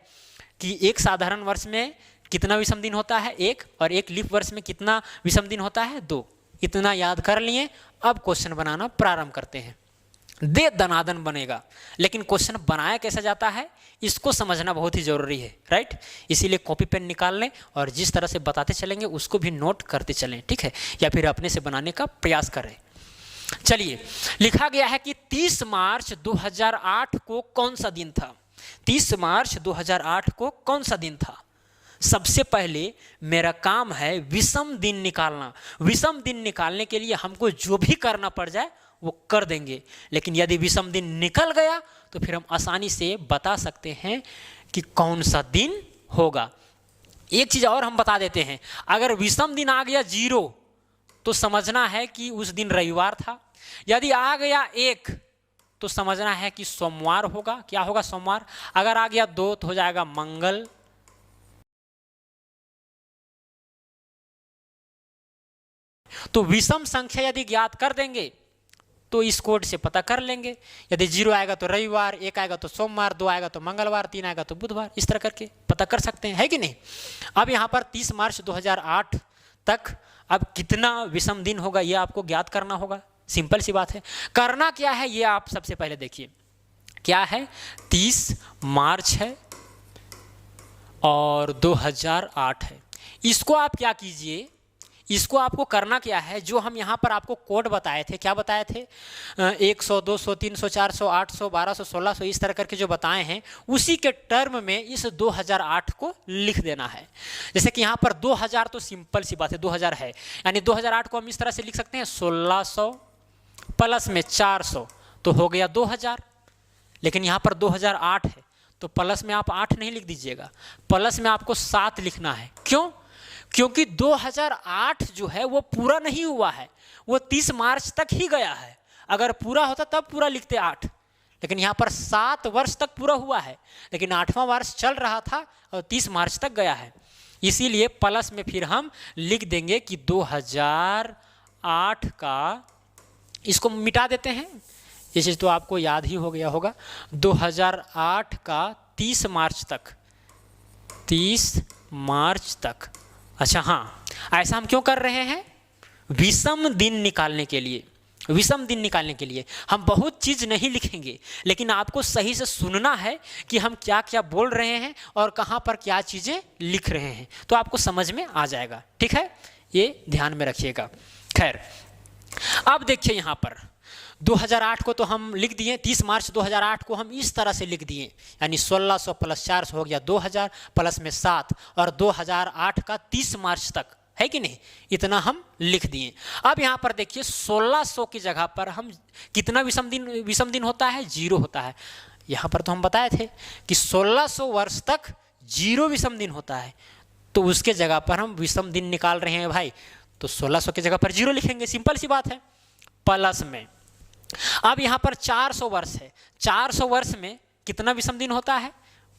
A: कि एक साधारण वर्ष में कितना विषम दिन होता है, 1, और एक लीप वर्ष में कितना विषम दिन होता है, 2। इतना याद कर लिए। अब क्वेश्चन बनाना प्रारंभ करते हैं। दे दनादन बनेगा, लेकिन क्वेश्चन बनाया कैसा जाता है इसको समझना बहुत ही जरूरी है, राइट। इसीलिए कॉपी पेन निकाल लें और जिस तरह से बताते चलेंगे उसको भी नोट करते चलें, ठीक है, या फिर अपने से बनाने का प्रयास करें। चलिए, लिखा गया है कि 30 मार्च 2008 को कौन सा दिन था। 30 मार्च 2008 को कौन सा दिन था। सबसे पहले मेरा काम है विषम दिन निकालना। विषम दिन निकालने के लिए हमको जो भी करना पड़ जाए वो कर देंगे, लेकिन यदि विषम दिन निकल गया तो फिर हम आसानी से बता सकते हैं कि कौन सा दिन होगा। एक चीज और हम बता देते हैं, अगर विषम दिन आ गया 0 तो समझना है कि उस दिन रविवार था। यदि आ गया 1 तो समझना है कि सोमवार होगा। क्या होगा, सोमवार। अगर आ गया 2 तो हो जाएगा मंगल। तो विषम संख्या यदि ज्ञात कर देंगे तो इस कोड से पता कर लेंगे। यदि 0 आएगा तो रविवार, 1 आएगा तो सोमवार, 2 आएगा तो मंगलवार, 3 आएगा तो बुधवार। इस तरह करके पता कर सकते हैं, है कि नहीं। अब यहाँ पर 30 मार्च 2008 तक अब कितना विषम दिन होगा ये आपको ज्ञात करना होगा। सिंपल सी बात है। करना क्या है ये आप सबसे पहले देखिए, क्या है 30 मार्च है और 2008 है। इसको आप क्या कीजिए, इसको आपको करना क्या है, जो हम यहाँ पर आपको कोड बताए थे, क्या बताए थे 100, 200, 300, 400, 800, 1200, 1600 इस तरह करके जो बताए हैं, उसी के टर्म में इस 2008 को लिख देना है। जैसे कि यहाँ पर 2000 तो सिंपल सी बात है, 2000 है, यानी 2008 को हम इस तरह से लिख सकते हैं 1600 प्लस में 400 तो हो गया 2000। लेकिन यहाँ पर 2008 है तो प्लस में आप 8 नहीं लिख दीजिएगा, प्लस में आपको 7 लिखना है। क्यों? क्योंकि 2008 जो है वो पूरा नहीं हुआ है, वो 30 मार्च तक ही गया है। अगर पूरा होता तब पूरा लिखते 8, लेकिन यहाँ पर 7 वर्ष तक पूरा हुआ है, लेकिन 8वां वर्ष चल रहा था और 30 मार्च तक गया है। इसीलिए प्लस में फिर हम लिख देंगे कि 2008 का, इसको मिटा देते हैं, ये चीज़ तो आपको याद ही हो गया होगा, 2008 का 30 मार्च तक, 30 मार्च तक। अच्छा हाँ, ऐसा हम क्यों कर रहे हैं? विषम दिन निकालने के लिए। विषम दिन निकालने के लिए हम बहुत चीज़ नहीं लिखेंगे, लेकिन आपको सही से सुनना है कि हम क्या क्या बोल रहे हैं और कहाँ पर क्या चीज़ें लिख रहे हैं, तो आपको समझ में आ जाएगा। ठीक है, ये ध्यान में रखिएगा। खैर, अब देखिए यहाँ पर 2008 को तो हम लिख दिए, 30 मार्च 2008 को हम इस तरह से लिख दिए, यानी 1600 प्लस 400 हो गया 2000 प्लस में 7 और 2008 का 30 मार्च तक, है कि नहीं, इतना हम लिख दिए। अब यहाँ पर देखिए 1600 की जगह पर हम कितना विषम दिन होता है? 0 होता है। यहाँ पर तो हम बताए थे कि 1600 वर्ष तक 0 विषम दिन होता है, तो उसके जगह पर हम विषम दिन निकाल रहे हैं भाई, तो 1600 की जगह पर 0 लिखेंगे, सिंपल सी बात है। प्लस में अब यहाँ पर 400 वर्ष है, 400 वर्ष में कितना विषम दिन होता है?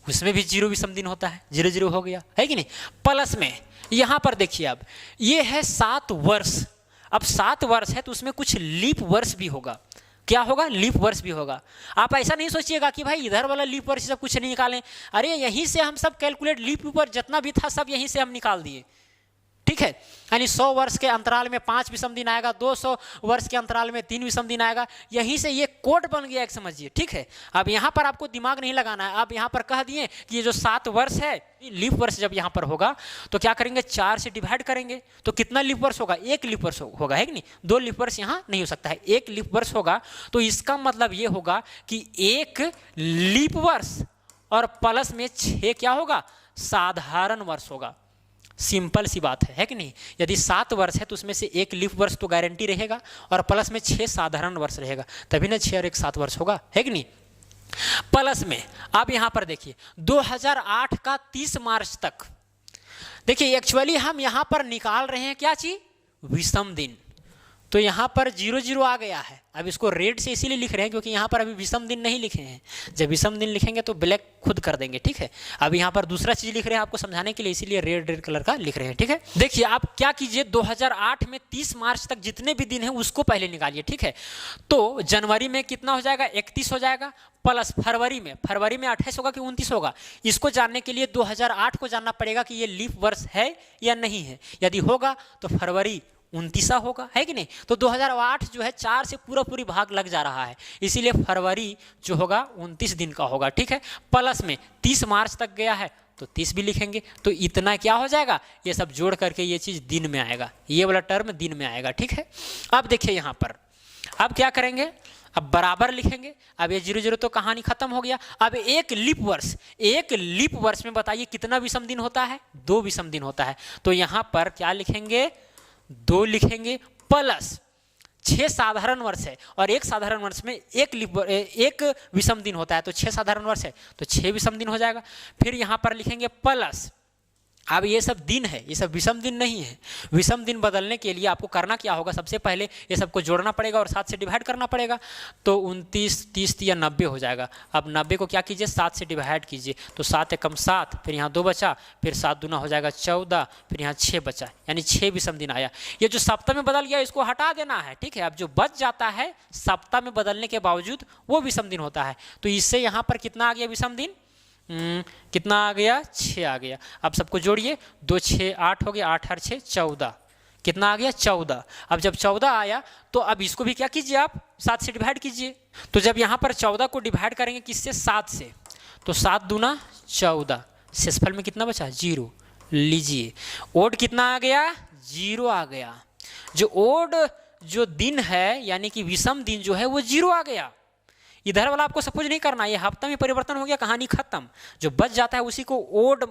A: उसमें भी 0 विषम दिन होता है, 0 0 हो गया, है कि नहीं। प्लस में यहाँ पर देखिए, अब ये है 7 वर्ष, अब 7 वर्ष है तो उसमें कुछ लीप वर्ष भी होगा। क्या होगा? लीप वर्ष भी होगा। आप ऐसा नहीं सोचिएगा कि भाई इधर वाला लीप वर्ष सब कुछ नहीं निकालें, अरे यहीं से हम सब कैलकुलेट, लीप ऊपर जितना भी था सब यहीं से हम निकाल दिए। ठीक है, यानी 100 वर्ष के अंतराल में 5 विषम दिन आएगा, 200 वर्ष के अंतराल में 3 विषम दिन आएगा, यहीं से ये कोड बन गया एक, समझिए। ठीक है, अब यहाँ पर आपको दिमाग नहीं लगाना है, आप यहाँ पर कह दिए कि ये जो 7 वर्ष है, लीप वर्ष जब यहाँ पर होगा तो क्या करेंगे, 4 से डिवाइड करेंगे, तो कितना लीप वर्ष होगा? 1 लीप वर्ष होगा, है कि नहीं। 2 लीप वर्ष यहाँ नहीं हो सकता है, 1 लीप वर्ष होगा। तो इसका मतलब ये होगा कि 1 लीप वर्ष और प्लस में 6 क्या होगा? साधारण वर्ष होगा। सिंपल सी बात है कि नहीं। यदि 7 वर्ष है तो उसमें से 1 लीप वर्ष तो गारंटी रहेगा और प्लस में 6 साधारण वर्ष रहेगा, तभी ना 6 और 1 7 वर्ष होगा, है कि नहीं। प्लस में अब यहाँ पर देखिए 2008 का 30 मार्च तक, देखिए एक्चुअली हम यहाँ पर निकाल रहे हैं क्या चीज? विषम दिन। तो यहाँ पर 0 0 आ गया है। अब इसको रेड से इसीलिए लिख रहे हैं क्योंकि यहाँ पर अभी विषम दिन नहीं लिखे हैं, जब विषम दिन लिखेंगे तो ब्लैक खुद कर देंगे। ठीक है, अब यहाँ पर दूसरा चीज लिख रहे हैं आपको समझाने के लिए, इसीलिए रेड कलर का लिख रहे हैं। ठीक है, देखिए आप क्या कीजिए, 2008 में 30 मार्च तक जितने भी दिन है उसको पहले निकालिए। ठीक है, तो जनवरी में कितना हो जाएगा? 31 हो जाएगा, प्लस फरवरी में 28 होगा कि 29 होगा। इसको जानने के लिए 2008 को जानना पड़ेगा कि ये लीप वर्ष है या नहीं है। यदि होगा तो फरवरी 29 होगा, है कि नहीं। तो 2008 जो है 4 से पूरी भाग लग जा रहा है, इसीलिए फरवरी जो होगा 29 दिन का होगा। ठीक है, प्लस में 30 मार्च तक गया है तो 30 भी लिखेंगे, तो इतना क्या हो जाएगा? ये सब जोड़ करके ये चीज़ दिन में आएगा, ये वाला टर्म दिन में आएगा। ठीक है, अब देखिए यहाँ पर अब क्या करेंगे, अब बराबर लिखेंगे। अब ये 0 0 तो कहानी खत्म हो गया। अब 1 लीप वर्ष, 1 लीप वर्ष में बताइए कितना विषम दिन होता है? 2 विषम दिन होता है। तो यहाँ पर क्या लिखेंगे? 2 लिखेंगे, प्लस 6 साधारण वर्ष है और 1 साधारण वर्ष में 1 विषम दिन होता है, तो 6 साधारण वर्ष है तो 6 विषम दिन हो जाएगा। फिर यहाँ पर लिखेंगे प्लस, अब ये सब दिन है, ये सब विषम दिन नहीं है। विषम दिन बदलने के लिए आपको करना क्या होगा? सबसे पहले ये सबको जोड़ना पड़ेगा और 7 से डिवाइड करना पड़ेगा, तो 29 30 या 90 हो जाएगा। अब 90 को क्या कीजिए? 7 से डिवाइड कीजिए, तो 7 एकम 7, फिर यहाँ 2 बचा, फिर 7 दूना हो जाएगा 14, फिर यहाँ 6 बचा, यानी 6 विषम दिन आया। ये जो सप्ताह में बदल गया इसको हटा देना है। ठीक है, अब जो बच जाता है सप्ताह में बदलने के बावजूद वो विषम दिन होता है। तो इससे यहाँ पर कितना आ गया विषम दिन? कितना आ गया? 6 आ गया। अब सबको जोड़िए, 2 6 8 हो गया, 8 और 6 14, कितना आ गया 14। अब जब 14 आया तो अब इसको भी क्या कीजिए आप 7 से डिवाइड कीजिए। तो जब यहाँ पर 14 को डिवाइड करेंगे किससे 7 से, तो 7 दूना 14, शेषफल में कितना बचा 0। लीजिए ओड कितना आ गया 0 आ गया। जो ओड जो दिन है यानी कि विषम दिन जो है वो 0 आ गया। इधर वाला आपको सपोज नहीं करना, ये हफ्ता में परिवर्तन हो गया, कहानी खत्म। जो बच जाता है उसी को ओड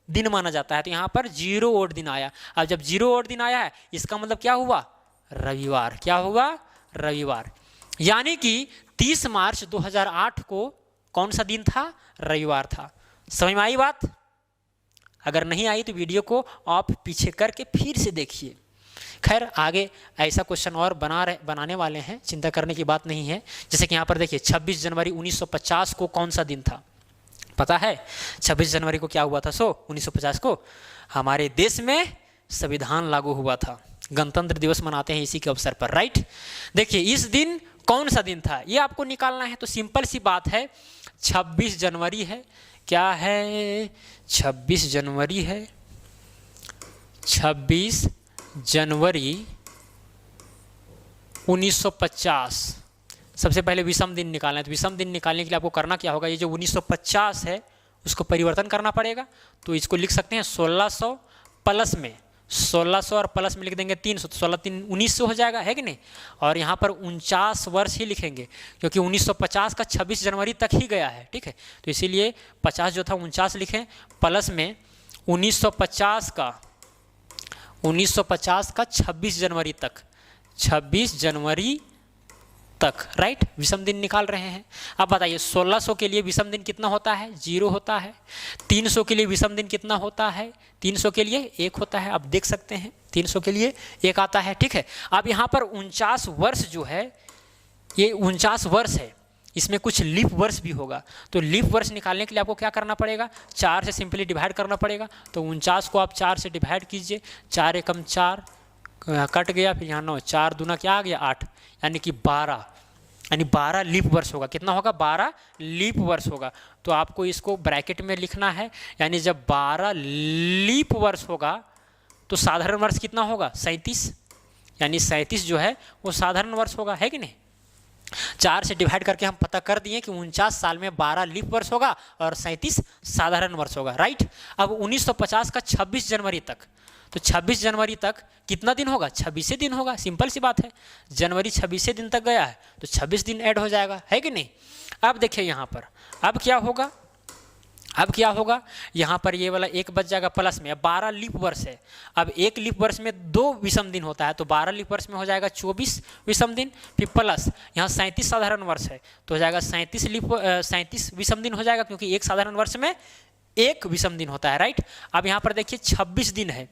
A: दिन माना जाता है। तो यहाँ पर 0 ओड दिन आया। अब जब 0 ओड दिन आया है इसका मतलब क्या हुआ रविवार। क्या हुआ रविवार। यानी कि 30 मार्च 2008 को कौन सा दिन था रविवार था। समझ में आई बात। अगर नहीं आई तो वीडियो को आप पीछे करके फिर से देखिए। खैर आगे ऐसा क्वेश्चन और बनाने वाले हैं, चिंता करने की बात नहीं है। जैसे कि यहाँ पर देखिए 26 जनवरी 1950 को कौन सा दिन था पता है। 26 जनवरी को क्या हुआ था 1950 को हमारे देश में संविधान लागू हुआ था। गणतंत्र दिवस मनाते हैं इसी के अवसर पर, राइट। देखिए इस दिन कौन सा दिन था ये आपको निकालना है। तो सिंपल सी बात है 26 जनवरी है। क्या है 26 जनवरी है। 26 जनवरी 1950। सबसे पहले विषम दिन निकालना है। तो विषम दिन निकालने के लिए आपको करना क्या होगा, ये जो 1950 है उसको परिवर्तन करना पड़ेगा। तो इसको लिख सकते हैं 1600 प्लस में 1600 और प्लस में लिख देंगे 300, तो 16 3 1900 हो जाएगा, है कि नहीं। और यहाँ पर 49 वर्ष ही लिखेंगे क्योंकि 1950 का 26 जनवरी तक ही गया है, ठीक है। तो इसीलिए 50 जो था 49 लिखें, प्लस में 1950 का 26 जनवरी तक, 26 जनवरी तक, राइट। विषम दिन निकाल रहे हैं। अब बताइए 1600 के लिए विषम दिन कितना होता है 0 होता है। 300 के लिए विषम दिन कितना होता है 300 के लिए 1 होता है। आप देख सकते हैं 300 के लिए 1 आता है, ठीक है। अब यहाँ पर 49 वर्ष जो है ये 49 वर्ष है, इसमें कुछ लीप वर्ष भी होगा। तो लीप वर्ष निकालने के लिए आपको क्या करना पड़ेगा 4 से सिंपली डिवाइड करना पड़ेगा। तो 49 को आप 4 से डिवाइड कीजिए, 4 एकम 4 कट गया, फिर यहाँ 9, 4 दूना क्या आ गया 8, यानी कि 12, यानी 12 लीप वर्ष होगा। कितना होगा 12 लीप वर्ष होगा। तो आपको इसको ब्रैकेट में लिखना है, यानी जब 12 लीप वर्ष होगा तो साधारण वर्ष कितना होगा 37, यानी 37 जो है वो साधारण वर्ष होगा, है कि नहीं। 4 से डिवाइड करके हम पता कर दिए कि 49 साल में 12 लीप वर्ष होगा और 37 साधारण वर्ष होगा, राइट। अब 1950 का 26 जनवरी तक, तो 26 जनवरी तक कितना दिन होगा 26 दिन होगा। सिंपल सी बात है, जनवरी 26 दिन तक गया है तो 26 दिन ऐड हो जाएगा, है कि नहीं। अब देखिए यहाँ पर अब क्या होगा, यहाँ पर ये वाला 1 बच जाएगा प्लस में। अब 12 लीप वर्ष है, अब 1 लीप वर्ष में 2 विषम दिन होता है, तो 12 लीप वर्ष में हो जाएगा 24 विषम दिन, फिर प्लस यहाँ 37 साधारण वर्ष है तो हो जाएगा 37 विषम दिन हो जाएगा, क्योंकि 1 साधारण वर्ष में 1 विषम दिन होता है, राइट। अब यहाँ पर देखिए 26 दिन है,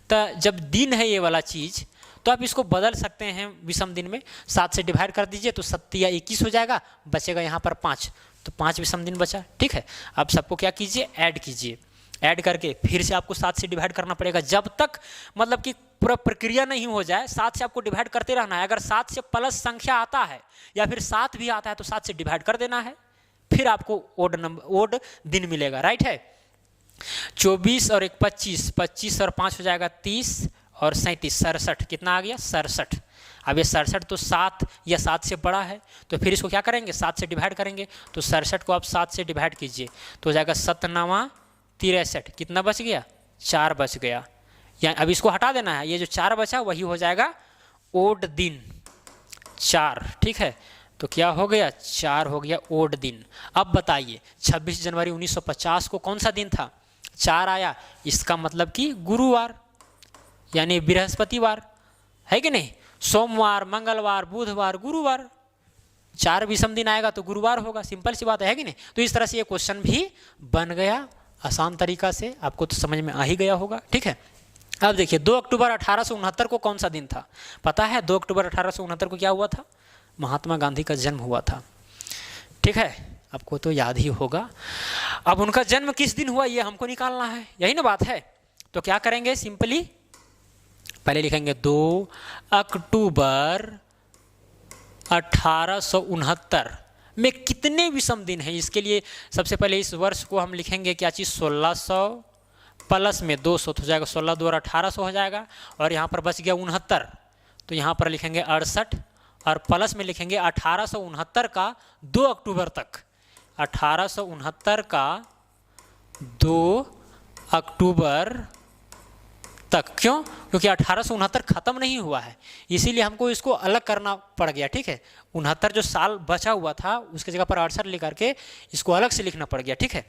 A: तो जब दिन है ये वाला चीज़ तो आप इसको बदल सकते हैं विषम दिन में। 7 से डिवाइड कर दीजिए तो 7 या 21 हो जाएगा, बचेगा यहाँ पर 5, तो 5 विषम दिन बचा, ठीक है। अब सबको क्या कीजिए ऐड कीजिए, ऐड करके फिर से आपको 7 से डिवाइड करना पड़ेगा, जब तक मतलब कि पूरा प्रक्रिया नहीं हो जाए 7 से आपको डिवाइड करते रहना है। अगर 7 से प्लस संख्या आता है या फिर 7 भी आता है तो 7 से डिवाइड कर देना है, फिर आपको ओड दिन मिलेगा, राइट है। 24 और 1 25, 25 और 5 हो जाएगा 30 और 37 67, कितना आ गया 67। अब ये 67 तो 7 या 7 से बड़ा है, तो फिर इसको क्या करेंगे 7 से डिवाइड करेंगे। तो 67 को आप 7 से डिवाइड कीजिए तो हो जाएगा 7 9 63, कितना बच गया 4 बच गया। या अब इसको हटा देना है, ये जो 4 बचा वही हो जाएगा ओड दिन 4, ठीक है। तो क्या हो गया 4 हो गया ओड दिन। अब बताइए 26 जनवरी 1950 को कौन सा दिन था 4 आया, इसका मतलब कि गुरुवार यानी बृहस्पतिवार, है कि नहीं। सोमवार मंगलवार बुधवार गुरुवार, 4 विषम दिन आएगा तो गुरुवार होगा, सिंपल सी बात है कि नहीं। तो इस तरह से ये क्वेश्चन भी बन गया आसान तरीका से, आपको तो समझ में आ ही गया होगा, ठीक है। अब देखिए 2 अक्टूबर 1869 को कौन सा दिन था पता है। 2 अक्टूबर 1869 को क्या हुआ था, महात्मा गांधी का जन्म हुआ था, ठीक है, आपको तो याद ही होगा। अब उनका जन्म किस दिन हुआ ये हमको निकालना है, यही ना बात है। तो क्या करेंगे सिंपली पहले लिखेंगे 2 अक्टूबर 1869 में कितने विषम दिन हैं। इसके लिए सबसे पहले इस वर्ष को हम लिखेंगे क्या चीज़ 1600 प्लस में 200 तो हो जाएगा 16 2 और 1800 हो जाएगा, और यहाँ पर बच गया 69, तो यहाँ पर लिखेंगे 68 और प्लस में लिखेंगे 1869 का 2 अक्टूबर तक, 1869 का 2 अक्टूबर तक। क्यों? क्योंकि 1869 खत्म नहीं हुआ है, इसीलिए हमको इसको अलग करना पड़ गया। ठीक है, 69 जो साल बचा हुआ था उसकी जगह पर 68 लिख करके इसको अलग से लिखना पड़ गया। ठीक है,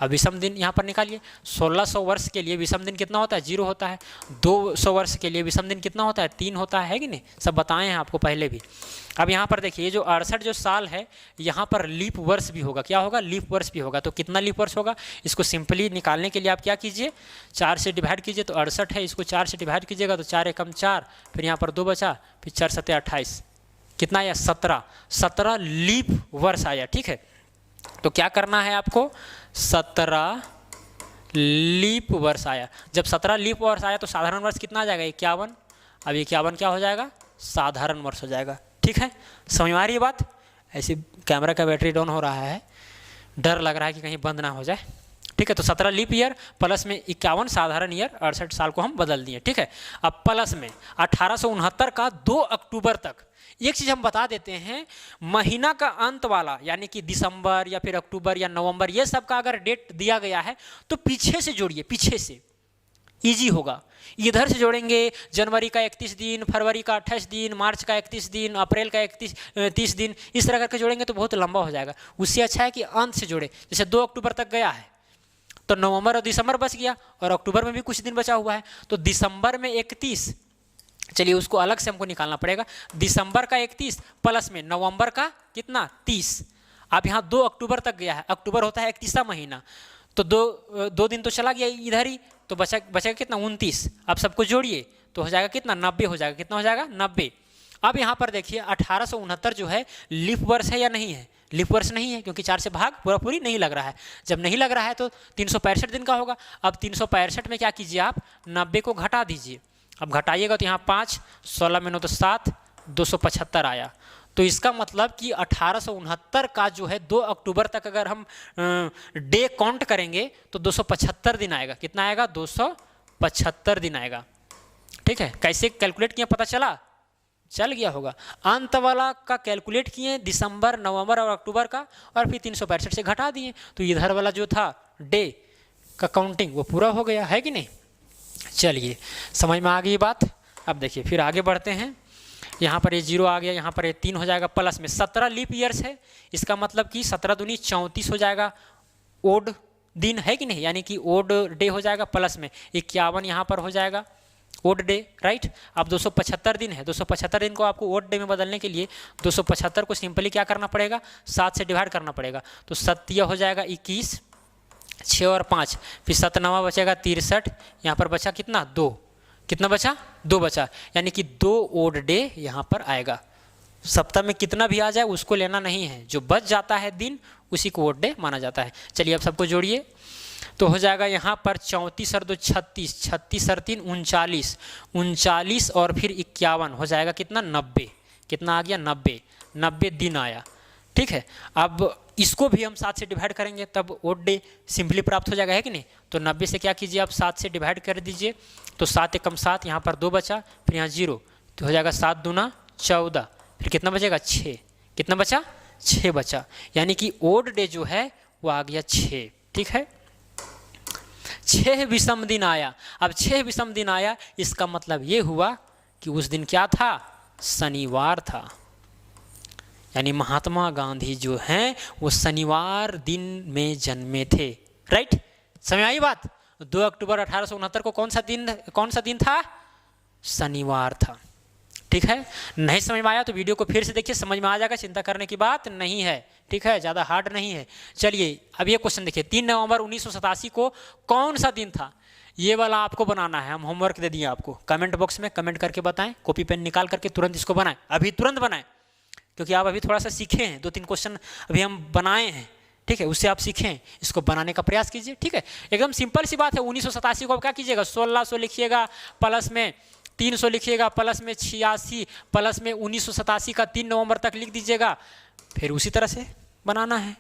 A: अब विषम दिन यहाँ पर निकालिए। 1600 वर्ष के लिए विषम दिन कितना होता है? 0 होता है। 200 वर्ष के लिए विषम दिन कितना होता है? 3 होता है कि नहीं? सब बताए हैं आपको पहले भी। अब यहाँ पर देखिए, जो 68 जो साल है यहाँ पर लीप वर्ष भी होगा। क्या होगा? लीप वर्ष भी होगा। तो कितना लीप वर्ष होगा? इसको सिंपली निकालने के लिए आप क्या कीजिए, 4 से डिवाइड कीजिए। तो 68 है, इसको 4 से डिवाइड कीजिएगा तो 4 एकम 4, फिर यहाँ पर 2 बचा, फिर 4 सत्ते 28, कितना आया? 17 लीप वर्ष आया। ठीक है, तो क्या करना है आपको? 17 लीप वर्ष आया। जब 17 लीप वर्ष आया तो साधारण वर्ष कितना आ जाएगा? 51। अब 51 क्या हो जाएगा? साधारण वर्ष हो जाएगा। ठीक है, समझ में आ रही है बात? ऐसे कैमरा का बैटरी डाउन हो रहा है, डर लग रहा है कि कहीं बंद ना हो जाए। ठीक है, तो 17 लीप ईयर प्लस में 51 साधारण ईयर, 68 साल को हम बदल दिए। ठीक है, अब प्लस में 1869 का 2 अक्टूबर तक। एक चीज़ हम बता देते हैं, महीना का अंत वाला यानी कि दिसंबर या फिर अक्टूबर या नवंबर, ये सब का अगर डेट दिया गया है तो पीछे से जोड़िए, पीछे से इजी होगा। इधर से जोड़ेंगे जनवरी का 31 दिन, फरवरी का 28 दिन, मार्च का 31 दिन, अप्रैल का 30 दिन, इस तरह करके जोड़ेंगे तो बहुत लंबा हो जाएगा। उससे अच्छा है कि अंत से जोड़े। जैसे 2 अक्टूबर तक गया है तो नवंबर और दिसंबर बच गया, और अक्टूबर में भी कुछ दिन बचा हुआ है, तो दिसंबर में 31, चलिए उसको अलग से हमको निकालना पड़ेगा। दिसंबर का 31 प्लस में नवंबर का कितना? 30। अब यहाँ 2 अक्टूबर तक गया है, अक्टूबर होता है 31वां महीना, तो दो दिन तो चला गया इधर ही, तो बचेगा कितना? 29। अब सबको जोड़िए तो हो जाएगा कितना? 90 हो जाएगा। कितना हो जाएगा? 90। अब यहाँ पर देखिए 1869 जो है लीप वर्ष है या नहीं है? लीप वर्ष नहीं है, क्योंकि 4 से भाग पूरी नहीं लग रहा है। जब नहीं लग रहा है तो 365 दिन का होगा। अब 365 में क्या कीजिए आप? 90 को घटा दीजिए। अब घटाइएगा तो यहाँ 5, 16 में 9 तो 7, 275 आया। तो इसका मतलब कि 1869 का जो है 2 अक्टूबर तक अगर हम डे काउंट करेंगे तो 275 दिन आएगा। कितना आएगा? 275 दिन आएगा। ठीक है, कैसे कैलकुलेट किया पता चला? चल गया होगा। अंत वाला का कैलकुलेट किए, दिसंबर, नवंबर और अक्टूबर का, और फिर 365 से घटा दिए, तो इधर वाला जो था डे का काउंटिंग वो पूरा हो गया है कि नहीं? चलिए, समझ में आ गई बात। अब देखिए फिर आगे बढ़ते हैं। यहाँ पर ये 0 आ गया, यहाँ पर ये 3 हो जाएगा, प्लस में 17 लीप ईयर्स है। इसका मतलब कि 17 दूनी 34 हो जाएगा, ओड दिन है कि नहीं? यानी कि ओड डे हो जाएगा। प्लस में 51 यहाँ पर हो जाएगा, ओड डे, राइट। अब 275 दिन है, 275 दिन को आपको ओड डे में बदलने के लिए 275 को सिंपली क्या करना पड़ेगा? 7 से डिवाइड करना पड़ेगा। तो 7 हो जाएगा 21, 6 और 5, फिर 7 9 बचेगा 63, यहाँ पर बचा कितना? 2। कितना बचा? 2 बचा, यानी कि 2 ओड डे यहाँ पर आएगा। सप्ताह में कितना भी आ जाए उसको लेना नहीं है, जो बच जाता है दिन उसी को ओड डे माना जाता है। चलिए अब सबको जोड़िए तो हो जाएगा यहाँ पर 34 और 2 36, 36 और 3 39, 39 और फिर 51 हो जाएगा कितना? 90। कितना आ गया? 90 दिन आया। ठीक है, अब इसको भी हम 7 से डिवाइड करेंगे तब ओड डे सिंपली प्राप्त हो जाएगा, है कि नहीं? तो 90 से क्या कीजिए आप? 7 से डिवाइड कर दीजिए, तो 7 एकम 7, यहाँ पर 2 बचा, फिर यहाँ 0, तो हो जाएगा 7 दूना 14, फिर कितना बचेगा? 6। कितना बचा? 6 बचा, यानी कि ओड डे जो है वो आ गया 6। ठीक है, 6 विषम दिन आया। अब 6 विषम दिन आया, इसका मतलब ये हुआ कि उस दिन क्या था? शनिवार था। यानी महात्मा गांधी जो हैं वो शनिवार दिन में जन्मे थे, राइट। समझ आई बात? 2 अक्टूबर 1869 को कौन सा दिन था? शनिवार था। ठीक है, नहीं समझ में आया तो वीडियो को फिर से देखिए, समझ में आ जाएगा, चिंता करने की बात नहीं है। ठीक है, ज़्यादा हार्ड नहीं है। चलिए अब ये क्वेश्चन देखिए, 3 नवंबर 1987 को कौन सा दिन था? ये वाला आपको बनाना है, हम होमवर्क दे दिए आपको। कमेंट बॉक्स में कमेंट करके बताएं, कॉपी पेन निकाल करके तुरंत इसको बनाएं, अभी तुरंत बनाएं, क्योंकि आप अभी थोड़ा सा सीखे हैं, 2-3 क्वेश्चन अभी हम बनाए हैं। ठीक है, उससे आप सीखें, इसको बनाने का प्रयास कीजिए। ठीक है, एकदम सिंपल सी बात है। 1987 को आप क्या कीजिएगा? 1600 लिखिएगा, प्लस में 300 लिखिएगा, प्लस में 86, प्लस में 1987 का 3 नवंबर तक लिख दीजिएगा। फिर उसी तरह से बनाना है,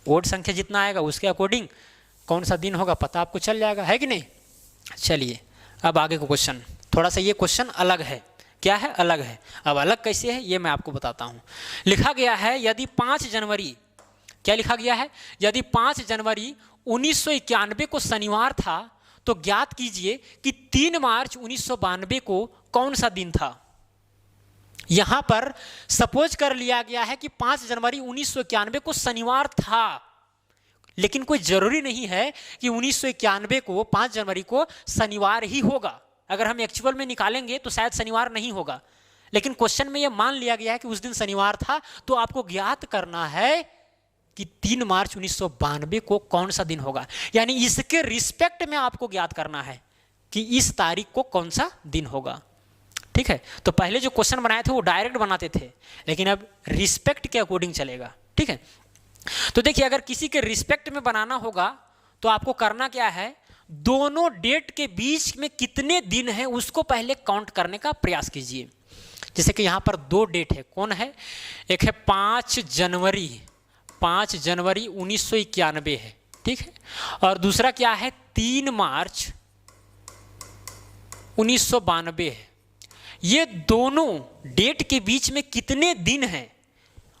A: ओड संख्या जितना आएगा उसके अकॉर्डिंग कौन सा दिन होगा पता आपको चल जाएगा, है कि नहीं? चलिए अब आगे का क्वेश्चन, थोड़ा सा ये क्वेश्चन अलग है। क्या है? अलग है। अब अलग कैसे है ये मैं आपको बताता हूँ। लिखा गया है यदि 5 जनवरी, क्या लिखा गया है? यदि 5 जनवरी 1991 को शनिवार था तो ज्ञात कीजिए कि 3 मार्च 1992 को कौन सा दिन था। यहां पर सपोज कर लिया गया है कि 5 जनवरी 1991 को शनिवार था, लेकिन कोई जरूरी नहीं है कि 1991 को 5 जनवरी को शनिवार ही होगा। अगर हम एक्चुअल में निकालेंगे तो शायद शनिवार नहीं होगा, लेकिन क्वेश्चन में यह मान लिया गया है कि उस दिन शनिवार था। तो आपको ज्ञात करना है कि 3 मार्च 1992 को कौन सा दिन होगा, यानी इसके रिस्पेक्ट में आपको ज्ञात करना है कि इस तारीख को कौन सा दिन होगा। ठीक है, तो पहले जो क्वेश्चन बनाए थे वो डायरेक्ट बनाते थे, लेकिन अब रिस्पेक्ट के अकॉर्डिंग चलेगा। ठीक है, तो देखिए अगर किसी के रिस्पेक्ट में बनाना होगा तो आपको करना क्या है, दोनों डेट के बीच में कितने दिन है उसको पहले काउंट करने का प्रयास कीजिए। जैसे कि यहाँ पर 2 डेट है, कौन है? एक है 5 जनवरी 1991 है, ठीक है, और दूसरा क्या है 3 मार्च 1992 है। ये दोनों डेट के बीच में कितने दिन हैं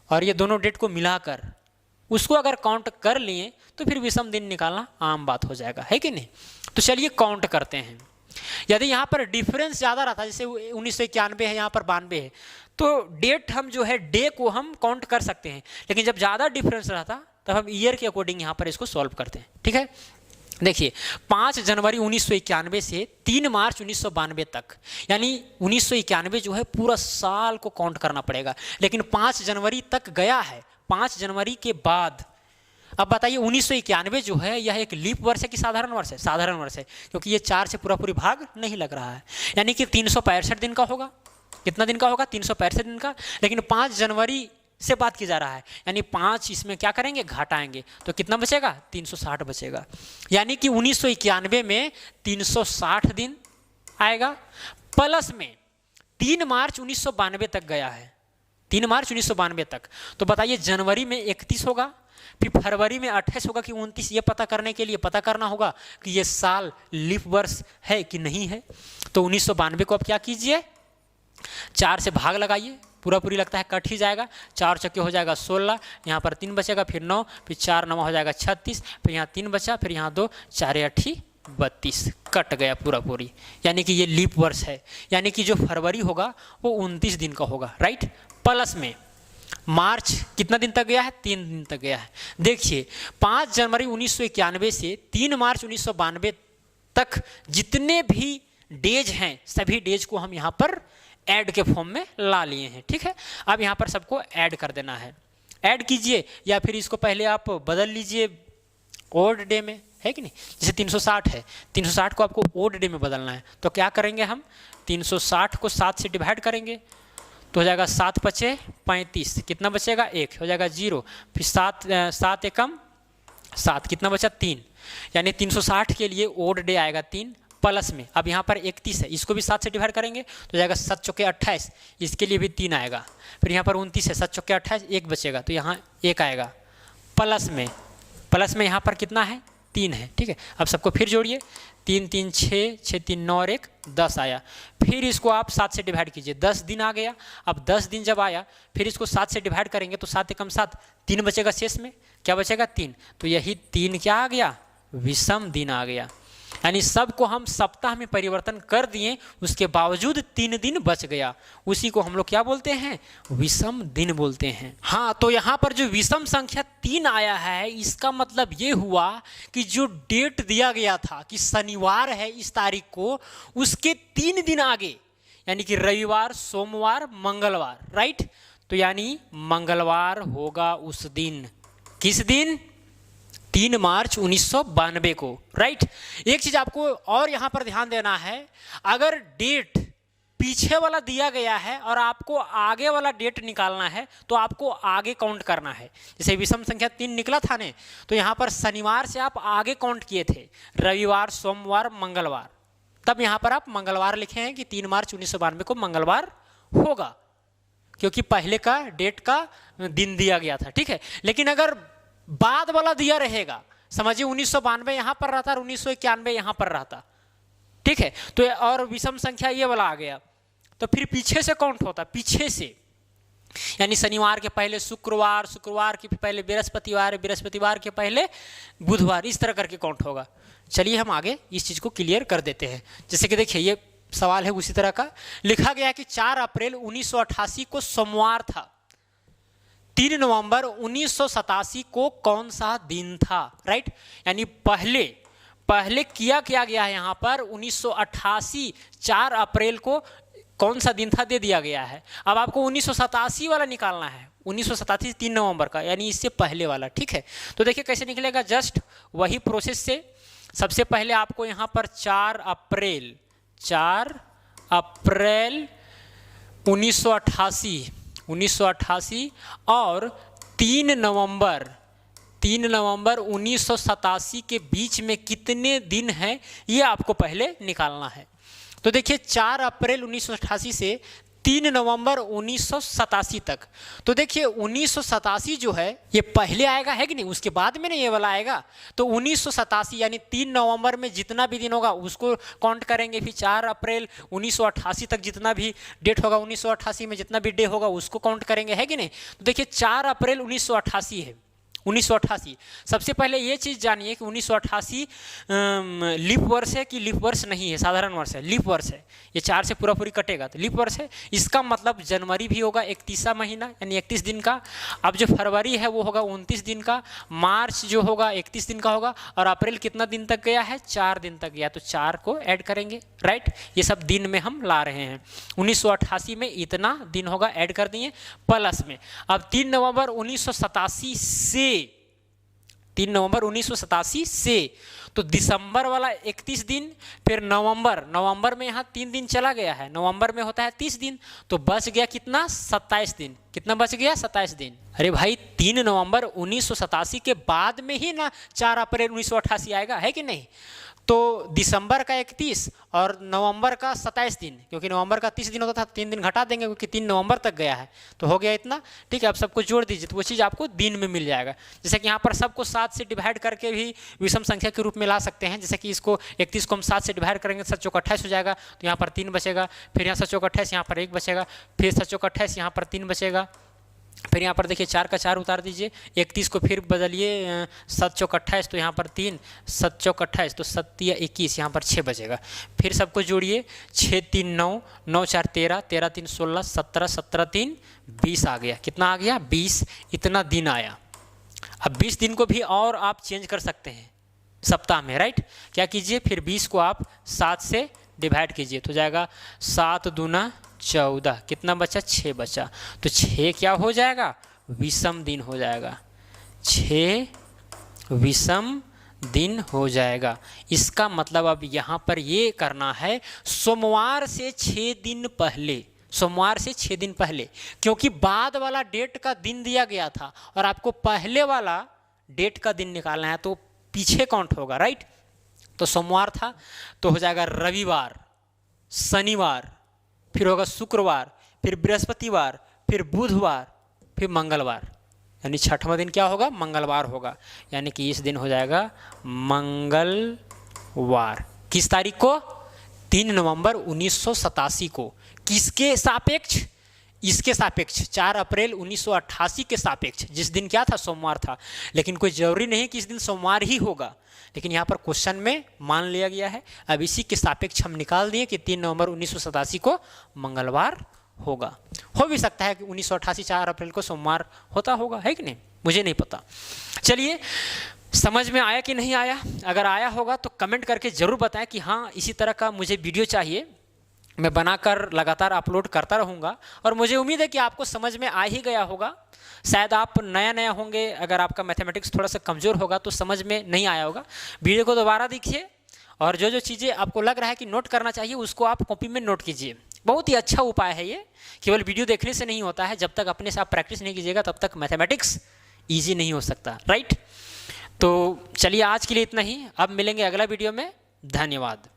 A: और ये दोनों डेट को मिलाकर उसको अगर काउंट कर लिए तो फिर विषम दिन निकालना आम बात हो जाएगा, है कि नहीं। तो चलिए काउंट करते हैं। यदि यहाँ पर डिफरेंस ज़्यादा रहता, जैसे 1991 है, यहाँ पर 92 है, तो डेट हम जो है डे को हम काउंट कर सकते हैं, लेकिन जब ज़्यादा डिफरेंस रहता तब हम ईयर के अकॉर्डिंग यहाँ पर इसको सॉल्व करते हैं। ठीक है, देखिए 5 जनवरी 1991 से 3 मार्च 1992 तक, यानी 1991 जो है पूरा साल को काउंट करना पड़ेगा, लेकिन 5 जनवरी तक गया है। 5 जनवरी के बाद अब बताइए 1991 जो है यह एक लीप वर्ष है कि साधारण वर्ष है? साधारण वर्ष है, क्योंकि ये 4 से पूरा पूरी भाग नहीं लग रहा है, यानी कि 365 दिन का होगा। कितना दिन का होगा? 365 दिन का। लेकिन 5 जनवरी से बात की जा रहा है, यानी 5 इसमें क्या करेंगे, घटाएंगे, तो कितना बचेगा? 360 बचेगा। यानी कि 1991 में 360 दिन आएगा, प्लस में 3 मार्च 1992 तक गया है, 3 मार्च 1992 तक। तो बताइए जनवरी में 31 होगा, फिर फरवरी में 28 होगा कि 29। ये पता करने के लिए पता करना होगा कि ये साल लीप वर्ष है कि नहीं है। तो 1992 को आप क्या कीजिए, 4 से भाग लगाइए, पूरा पूरी लगता है कट ही जाएगा। 4 चक्के हो जाएगा 16, यहाँ पर 3 बचेगा, फिर 9, फिर 4 9 हो जाएगा 36, फिर यहाँ 3 बचा, फिर यहाँ 2, 4 8 32, कट गया पूरा पूरी, यानी कि ये लीप वर्ष है। यानी कि जो फरवरी होगा वो 29 दिन का होगा, राइट। प्लस में मार्च कितना दिन तक गया है? 3 दिन तक गया है। देखिए 5 जनवरी 1991 से 3 मार्च 1992 तक जितने भी डेज हैं सभी डेज को हम यहाँ पर ऐड के फॉर्म में ला लिए हैं। ठीक है, अब यहाँ पर सबको ऐड कर देना है। ऐड कीजिए, या फिर इसको पहले आप बदल लीजिए ओड डे में, है कि नहीं। जैसे 360 है, 360 को आपको ओड डे में बदलना है, तो क्या करेंगे हम 360 को 7 से डिवाइड करेंगे तो हो जाएगा 7 पचे 35, कितना बचेगा 1, हो जाएगा 0, फिर 7 एकम 7, कितना बचा 3, यानी 360 के लिए ओड डे आएगा 3। प्लस में अब यहाँ पर 31 है, इसको भी 7 से डिवाइड करेंगे तो जाएगा 7 चौके 28, इसके लिए भी 3 आएगा। फिर यहाँ पर 29 है, 7 चौके 28, 1 बचेगा तो यहाँ 1 आएगा। प्लस में यहाँ पर कितना है 3 है। ठीक है, अब सबको फिर जोड़िए, 3 3 6, 6 3 9 और 1 10 आया। फिर इसको आप 7 से डिवाइड कीजिए, 10 दिन आ गया। अब 10 दिन जब आया फिर इसको 7 से डिवाइड करेंगे तो 7 एकम 7, 3 बचेगा शेष में, क्या बचेगा 3, तो यही 3 क्या आ गया, विषम दिन आ गया। यानी सबको हम सप्ताह में परिवर्तन कर दिए, उसके बावजूद 3 दिन बच गया, उसी को हम लोग क्या बोलते हैं, विषम दिन बोलते हैं। हाँ, तो यहाँ पर जो विषम संख्या 3 आया है, इसका मतलब ये हुआ कि जो डेट दिया गया था कि शनिवार है इस तारीख को, उसके 3 दिन आगे, यानी कि रविवार, सोमवार, मंगलवार, राइट। तो यानी मंगलवार होगा उस दिन। किस दिन? 3 मार्च 1992 को, राइट। एक चीज आपको और यहां पर ध्यान देना है, अगर डेट पीछे वाला दिया गया है और आपको आगे वाला डेट निकालना है तो आपको आगे काउंट करना है। जैसे विषम संख्या 3 निकला था ने, तो यहां पर शनिवार से आप आगे काउंट किए थे, रविवार, सोमवार, मंगलवार, तब यहां पर आप मंगलवार लिखे हैं कि 3 मार्च 1992 को मंगलवार होगा, क्योंकि पहले का डेट का दिन दिया गया था। ठीक है, लेकिन अगर बाद वाला दिया रहेगा, समझिए 1992 यहां पर रहता और 1991 यहां पर रहता, ठीक है। तो और विषम संख्या ये वाला आ गया, तो फिर पीछे से काउंट होता, पीछे से, यानी शनिवार के पहले शुक्रवार, शुक्रवार के पहले बृहस्पतिवार, बृहस्पतिवार के पहले बुधवार, इस तरह करके काउंट होगा। चलिए हम आगे इस चीज़ को क्लियर कर देते हैं। जैसे कि देखिए ये सवाल है उसी तरह का, लिखा गया है कि 4 अप्रैल 1988 को सोमवार था, 3 नवंबर 1987 को कौन सा दिन था, राइट। यानी पहले किया गया है यहाँ पर 1988 4 अप्रैल को कौन सा दिन था दे दिया गया है। अब आपको 1987 वाला निकालना है, 1987 3 नवंबर का, यानी इससे पहले वाला, ठीक है। तो देखिए कैसे निकलेगा, जस्ट वही प्रोसेस से सबसे पहले आपको यहाँ पर 4 अप्रैल 1988 और 3 नवंबर 1987 के बीच में कितने दिन हैं ये आपको पहले निकालना है। तो देखिए 4 अप्रैल 1988 से 3 नवंबर 1987 तक, तो देखिए 1987 जो है ये पहले आएगा, है कि नहीं, उसके बाद में ना ये वाला आएगा। तो 1987 यानी 3 नवंबर में जितना भी दिन होगा उसको काउंट करेंगे, फिर 4 अप्रैल 1988 तक जितना भी डेट होगा 1988 में जितना भी डे होगा उसको काउंट करेंगे, है कि नहीं। तो देखिए 4 अप्रैल 1988 है, 1988। सबसे पहले ये चीज़ जानिए कि 1988 लीप वर्ष है कि लीप वर्ष नहीं है, साधारण वर्ष है, लीप वर्ष है। ये 4 से पूरी कटेगा तो लीप वर्ष है। इसका मतलब जनवरी भी होगा 31वां महीना यानी 31 दिन का, अब जो फरवरी है वो होगा 29 दिन का, मार्च जो होगा 31 दिन का होगा, और अप्रैल कितना दिन तक गया है, 4 दिन तक गया, तो 4 को ऐड करेंगे, राइट। ये सब दिन में हम ला रहे हैं, 1988 में इतना दिन होगा ऐड कर दिए प्लस में। अब 3 नवंबर 1987 से 3 नवंबर 1987 से, तो दिसंबर वाला 31 दिन, फिर नवंबर में यहाँ 3 दिन चला गया है, नवंबर में होता है 30 दिन, तो बच गया कितना, 27 दिन। कितना बच गया, 27 दिन। अरे भाई 3 नवंबर 1987 के बाद में ही ना 4 अप्रैल 1988 आएगा, है कि नहीं। तो दिसंबर का 31 और नवंबर का 27 दिन, क्योंकि नवंबर का 30 दिन होता था, 3 दिन घटा देंगे क्योंकि 3 नवंबर तक गया है, तो हो गया इतना, ठीक है। अब सबको जोड़ दीजिए तो वो चीज़ आपको दिन में मिल जाएगा। जैसे कि यहाँ पर सबको 7 से डिवाइड करके भी विषम संख्या के रूप में ला सकते हैं। जैसे कि इसको 31 को हम 7 से डिवाइड करेंगे, 7 चौक 28 हो जाएगा, तो यहाँ पर 3 बचेगा, फिर यहाँ 7 चौक 28, यहाँ पर 1 बचेगा, फिर 7 चौक 28, यहाँ पर 3 बचेगा, फिर यहाँ पर देखिए 4 का 4 उतार दीजिए, 31 को फिर बदलिए 7 चौक 28, तो यहाँ पर 3, 7 चौक 28, तो 7 या 21, यहाँ पर 6 बचेगा। फिर सबको जोड़िए, 6 3 9, 9 4 13, 13 3 16, 17, 17 3 20 आ गया। कितना आ गया, 20, इतना दिन आया। अब 20 दिन को भी और आप चेंज कर सकते हैं सप्ताह में, राइट। क्या कीजिए, फिर 20 को आप 7 से डिवाइड कीजिए, तो जाएगा 7 दूना 14, कितना बचा, 6 बचा, तो 6 क्या हो जाएगा, विषम दिन हो जाएगा, 6 विषम दिन हो जाएगा। इसका मतलब अब यहाँ पर ये करना है सोमवार से 6 दिन पहले, सोमवार से 6 दिन पहले, क्योंकि बाद वाला डेट का दिन दिया गया था और आपको पहले वाला डेट का दिन निकालना है, तो पीछे काउंट होगा, राइट। तो सोमवार था तो हो जाएगा रविवार, शनिवार, फिर होगा शुक्रवार, फिर बृहस्पतिवार, फिर बुधवार, फिर मंगलवार, यानी 6वां दिन क्या होगा, मंगलवार होगा। यानी कि इस दिन हो जाएगा मंगलवार। किस तारीख को, 3 नवंबर 1987 को। किसके सापेक्ष, इसके सापेक्ष, 4 अप्रैल 1988 के सापेक्ष, जिस दिन क्या था, सोमवार था। लेकिन कोई जरूरी नहीं कि इस दिन सोमवार ही होगा, लेकिन यहाँ पर क्वेश्चन में मान लिया गया है। अब इसी के सापेक्ष हम निकाल दिए कि 3 नवंबर 1987 को मंगलवार होगा। हो भी सकता है कि 1988 4 अप्रैल को सोमवार होता होगा, है कि नहीं, मुझे नहीं पता। चलिए, समझ में आया कि नहीं आया? अगर आया होगा तो कमेंट करके ज़रूर बताएं कि हाँ इसी तरह का मुझे वीडियो चाहिए, मैं बनाकर लगातार अपलोड करता रहूँगा। और मुझे उम्मीद है कि आपको समझ में आ ही गया होगा। शायद आप नया होंगे, अगर आपका मैथमेटिक्स थोड़ा सा कमज़ोर होगा तो समझ में नहीं आया होगा। वीडियो को दोबारा देखिए और जो चीज़ें आपको लग रहा है कि नोट करना चाहिए उसको आप कॉपी में नोट कीजिए। बहुत ही अच्छा उपाय है ये, केवल वीडियो देखने से नहीं होता है। जब तक अपने से आप प्रैक्टिस नहीं कीजिएगा तब तक मैथमेटिक्स ईजी नहीं हो सकता, राइट। तो चलिए आज के लिए इतना ही, अब मिलेंगे अगला वीडियो में। धन्यवाद।